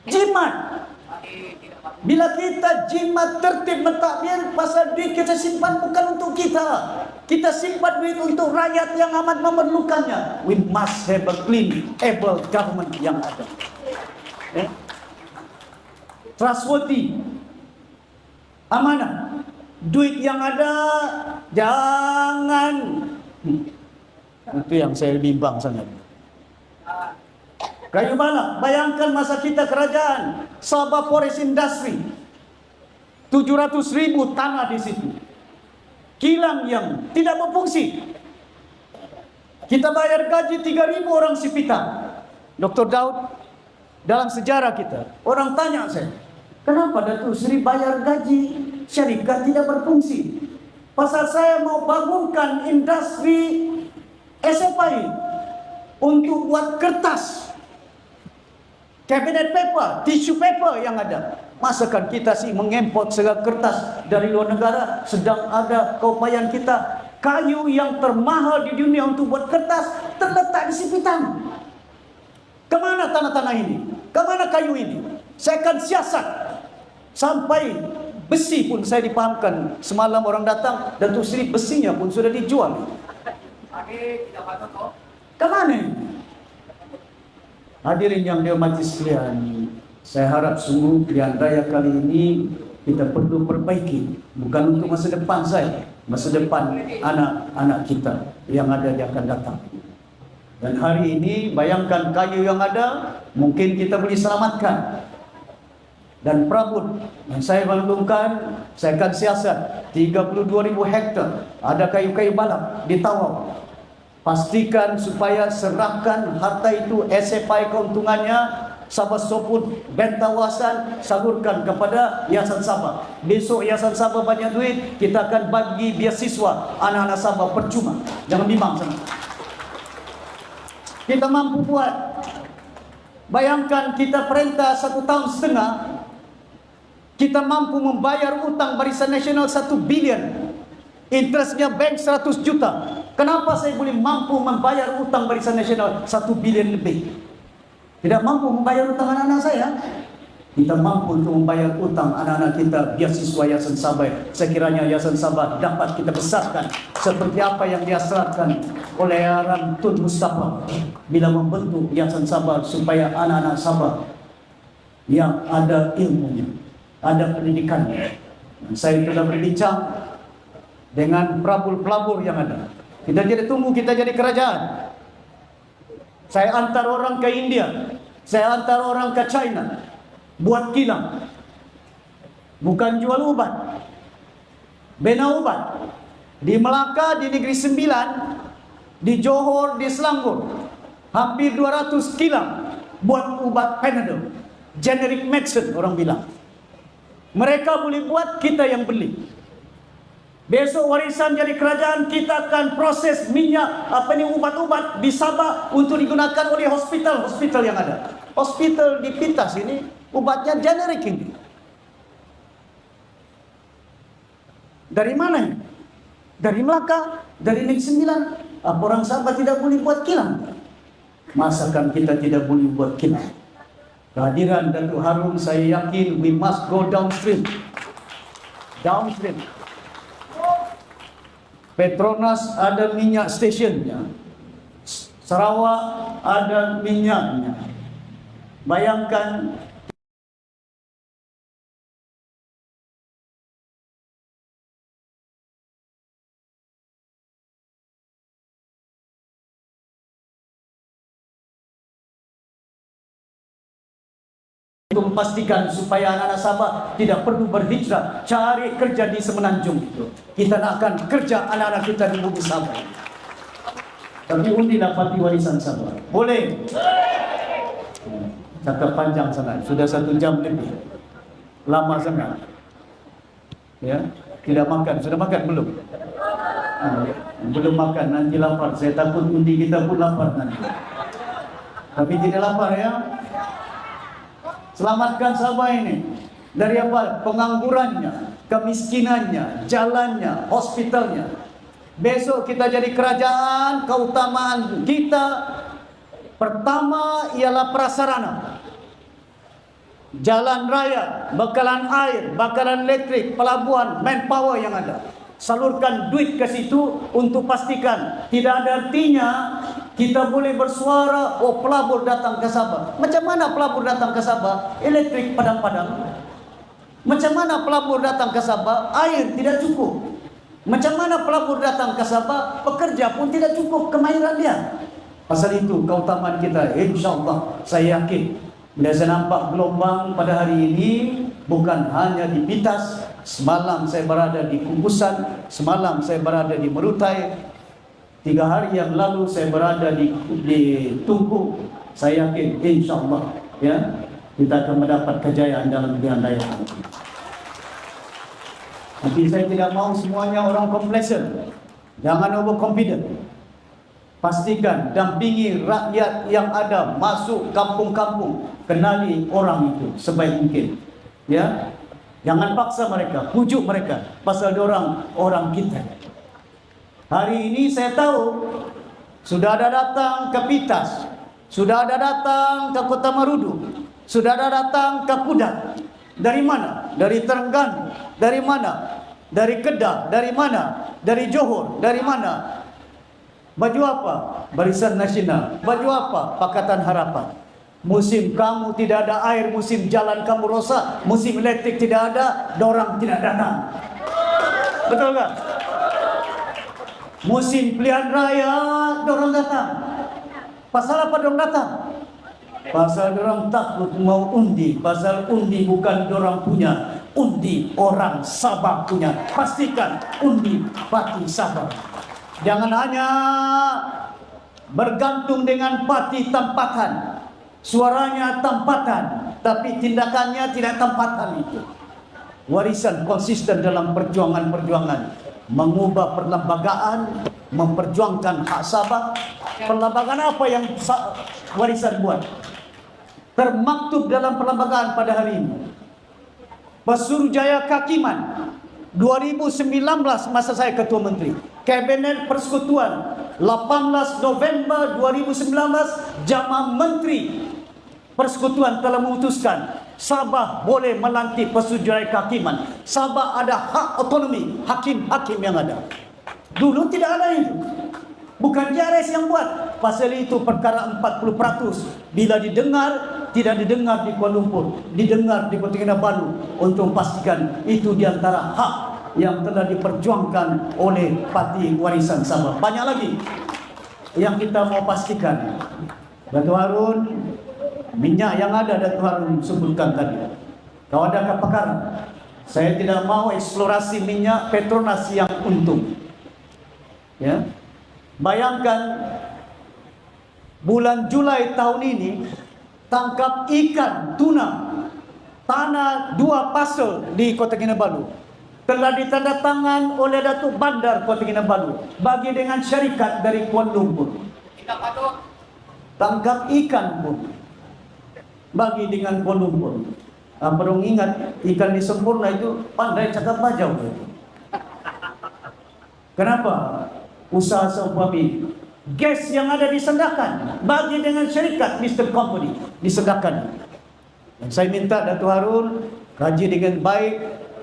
Jimat. Bila kita jimat tertib mentadbir, pasal duit kita simpan bukan untuk kita. Kita simpan duit untuk rakyat yang amat memerlukannya. We must have a clean, able government yang ada. Trustworthy, amanah. Duit yang ada jangan. Itu yang saya bimbang sangat. Kayu balak, bayangkan masa kita kerajaan Sabah Forest Industry, 700.000 tanah di situ, kilang yang tidak berfungsi. Kita bayar gaji 3.000 orang sipitang. Dr. Daud, dalam sejarah kita, orang tanya saya, kenapa Datuk Seri bayar gaji syarikat tidak berfungsi? Pasal saya mau bangunkan industri SFI untuk buat kertas, cabinet paper, tissue paper yang ada. Masakan kita sih mengimport segala kertas dari luar negara, sedang ada keupayaan kita. Kayu yang termahal di dunia untuk buat kertas terletak di Sipitang. Kemana tanah-tanah ini? Kemana kayu ini? Saya akan siasat sampai besi pun saya dipahamkan. Semalam orang datang, Datuk Seri besinya pun sudah dijual. Kemana ini? Hadirin yang dihormati sekalian, saya harap sungguh pilihan raya kali ini kita perlu perbaiki, bukan untuk masa depan saya, masa depan anak-anak kita yang ada yang akan datang. Dan hari ini bayangkan kayu yang ada, mungkin kita boleh selamatkan. Dan Prabut yang saya maklumkan, saya akan siasat 32.000 hektar ada kayu-kayu balak di Tawau. Pastikan supaya serahkan harta itu, SFI keuntungannya, Sabah Soput, Bentawasan, salurkan kepada Yayasan Sabah. Besok Yayasan Sabah banyak duit, kita akan bagi beasiswa anak-anak Sabah percuma. Jangan bimbang sana. Kita mampu buat. Bayangkan kita perintah 1,5 tahun, kita mampu membayar utang Barisan Nasional 1 bilion. Interestnya bank 100 juta. Kenapa saya boleh mampu membayar utang Barisan Nasional 1 bilion lebih? Tidak mampu membayar utang anak-anak saya. kita mampu untuk membayar utang anak-anak kita beasiswa Yayasan Sabah. Sekiranya Yayasan Sabah dapat kita besarkan seperti apa yang diasratkan oleh Yaran Tun Mustafa bila membentuk Yayasan Sabah, supaya anak-anak Sabah yang ada ilmunya, ada pendidikannya. Saya telah berbincang dengan pelabur-pelabur yang ada. Kita jadi tunggu, kita jadi kerajaan. Saya antar orang ke India, saya antar orang ke China, buat kilang. Bukan jual ubat, bina ubat. Di Melaka, di Negeri Sembilan, di Johor, di Selangor, hampir 200 kilang buat ubat Panadol, generic medicine orang bilang. Mereka boleh buat, kita yang beli. Besok warisan jadi kerajaan, kita akan proses minyak, ubat-ubat di Sabah untuk digunakan oleh hospital-hospital yang ada. Hospital di Pintas ini ubatnya generik ini. Dari mana ini? Dari Melaka, dari Negeri Sembilan. Apa orang Sabah tidak boleh buat kilang? Masakan kita tidak boleh buat kilang? Kehadiran Datuk Harun, saya yakin we must go downstream. Downstream. Petronas ada minyak stationnya, Sarawak ada minyaknya. Bayangkan untuk memastikan supaya anak-anak Sabah tidak perlu berhijrah cari kerja di Semenanjung itu. Kita nak akan kerja anak-anak kita di bumi Sabah. Tapi undi dapati warisan Sabah. Boleh? Cakap panjang sangat. Sudah 1 jam lebih. Lama sangat. Ya, tidak makan. Sudah makan belum? Belum makan. Nanti lapar. Saya takut undi kita pun lapar nanti. Tapi tidak lapar ya. Selamatkan Sabah ini dari apa? Penganggurannya, kemiskinannya, jalannya, hospitalnya. Besok kita jadi kerajaan, keutamaan kita pertama ialah prasarana. Jalan raya, bakalan air, bakalan elektrik, pelabuhan, manpower yang ada. Salurkan duit ke situ untuk pastikan tidak ada artinya kita boleh bersuara, oh pelabur datang ke Sabah. Macam mana pelabur datang ke Sabah? Elektrik padam-padam. Macam mana pelabur datang ke Sabah? Air tidak cukup. Macam mana pelabur datang ke Sabah? Pekerja pun tidak cukup kemahiran dia. Pasal itu keutamaan kita, insyaAllah saya yakin bila saya nampak gelombang pada hari ini, bukan hanya di Pintas. Semalam saya berada di Kukusan, semalam saya berada di Merutai, 3 hari yang lalu saya berada di Tungku. Saya yakin insyaAllah ya, kita akan mendapat kejayaan dalam pilihan raya. Tapi saya tidak mau semuanya orang complacent. Jangan overconfident. Pastikan dampingi rakyat yang ada, masuk kampung-kampung, kenali orang itu sebaik mungkin. Ya, jangan paksa mereka, pujuk mereka pasal diorang orang kita. Hari ini saya tahu sudah ada datang ke Pintas, sudah ada datang ke Kota Marudu, sudah ada datang ke Kudat. Dari mana? Dari Terengganu. Dari mana? Dari Kedah. Dari mana? Dari Johor. Dari mana? Baju apa? Barisan Nasional. Baju apa? Pakatan Harapan. Musim kamu tidak ada air, musim jalan kamu rosak, musim elektrik tidak ada, dorang tidak datang. Betul tak? Musim pilihan raya, dorang datang. Pasal apa dorang datang? Pasal dorang takut mau undi. Pasal undi bukan dorang punya, undi orang Sabah punya. Pastikan undi parti Sabah. Jangan hanya bergantung dengan parti tempatan. Suaranya tempatan, tapi tindakannya tidak tempatan itu. Warisan konsisten dalam perjuangan-perjuangan, mengubah perlembagaan, memperjuangkan hak Sabah. Perlembagaan apa yang warisan buat? Termaktub dalam perlembagaan pada hari ini. Pesuruhjaya Kakiman 2019 masa saya Ketua Menteri. Kabinet Persekutuan 18 November 2019 Jamaah Menteri Persekutuan telah memutuskan Sabah boleh melantik persetujuan kehakiman. Sabah ada hak otonomi, hakim-hakim yang ada. Dulu tidak ada itu. Bukan JRS yang buat. Pasal itu perkara 40%. Bila didengar, tidak didengar di Kuala Lumpur, didengar di Kota Kinabalu, untuk pastikan itu diantara hak yang telah diperjuangkan oleh Parti Warisan Sabah. Banyak lagi yang kita mau pastikan. Datuk Harun, minyak yang ada Datuk Harun sebutkan tadi. Kalau ada kepakaran, saya tidak mau eksplorasi minyak Petronas yang untung. Ya, bayangkan bulan Julai tahun ini tangkap ikan tuna tanah 2 pasal di Kota Kinabalu telah ditandatangan oleh Datuk Bandar Kota Kinabalu bagi dengan syarikat dari Kuala Lumpur. Tangkap ikan pun bagi dengan Kuala Lumpur. Perlu ingat, ikan di Sempurna itu pandai cakap bajau. Kenapa? Usaha seumpami gas yang ada disedahkan bagi dengan syarikat Mr. Company disedahkan. Dan saya minta Datuk Harun kaji dengan baik,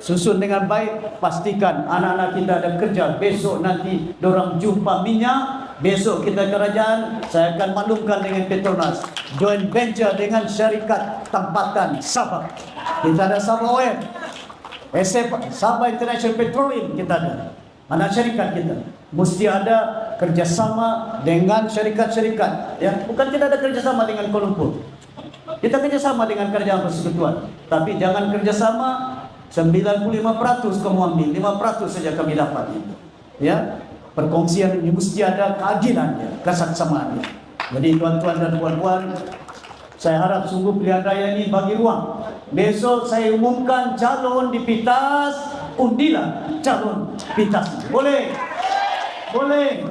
susun dengan baik, pastikan anak-anak kita ada kerja. Besok nanti dorang jumpa minyak, besok kita kerajaan, saya akan maklumkan dengan Petronas joint venture dengan syarikat tempatan Sabah. Kita ada Sabah Oil, Sabah International Petroleum, kita ada anak syarikat kita. Mesti ada kerjasama dengan syarikat-syarikat, ya. Bukan kita ada kerjasama dengan Kuala Lumpur, kita kerjasama dengan kerajaan persekutuan. Tapi jangan kerjasama 95% kamu ambil, 5% saja kami dapat. Ya, perkongsian ini mesti ada keadilannya, kesaksamaannya. Jadi tuan-tuan dan puan-puan, saya harap sungguh pilihan raya ini bagi ruang. Besok saya umumkan calon di Pitas, undilah calon Pitas. Boleh? Boleh.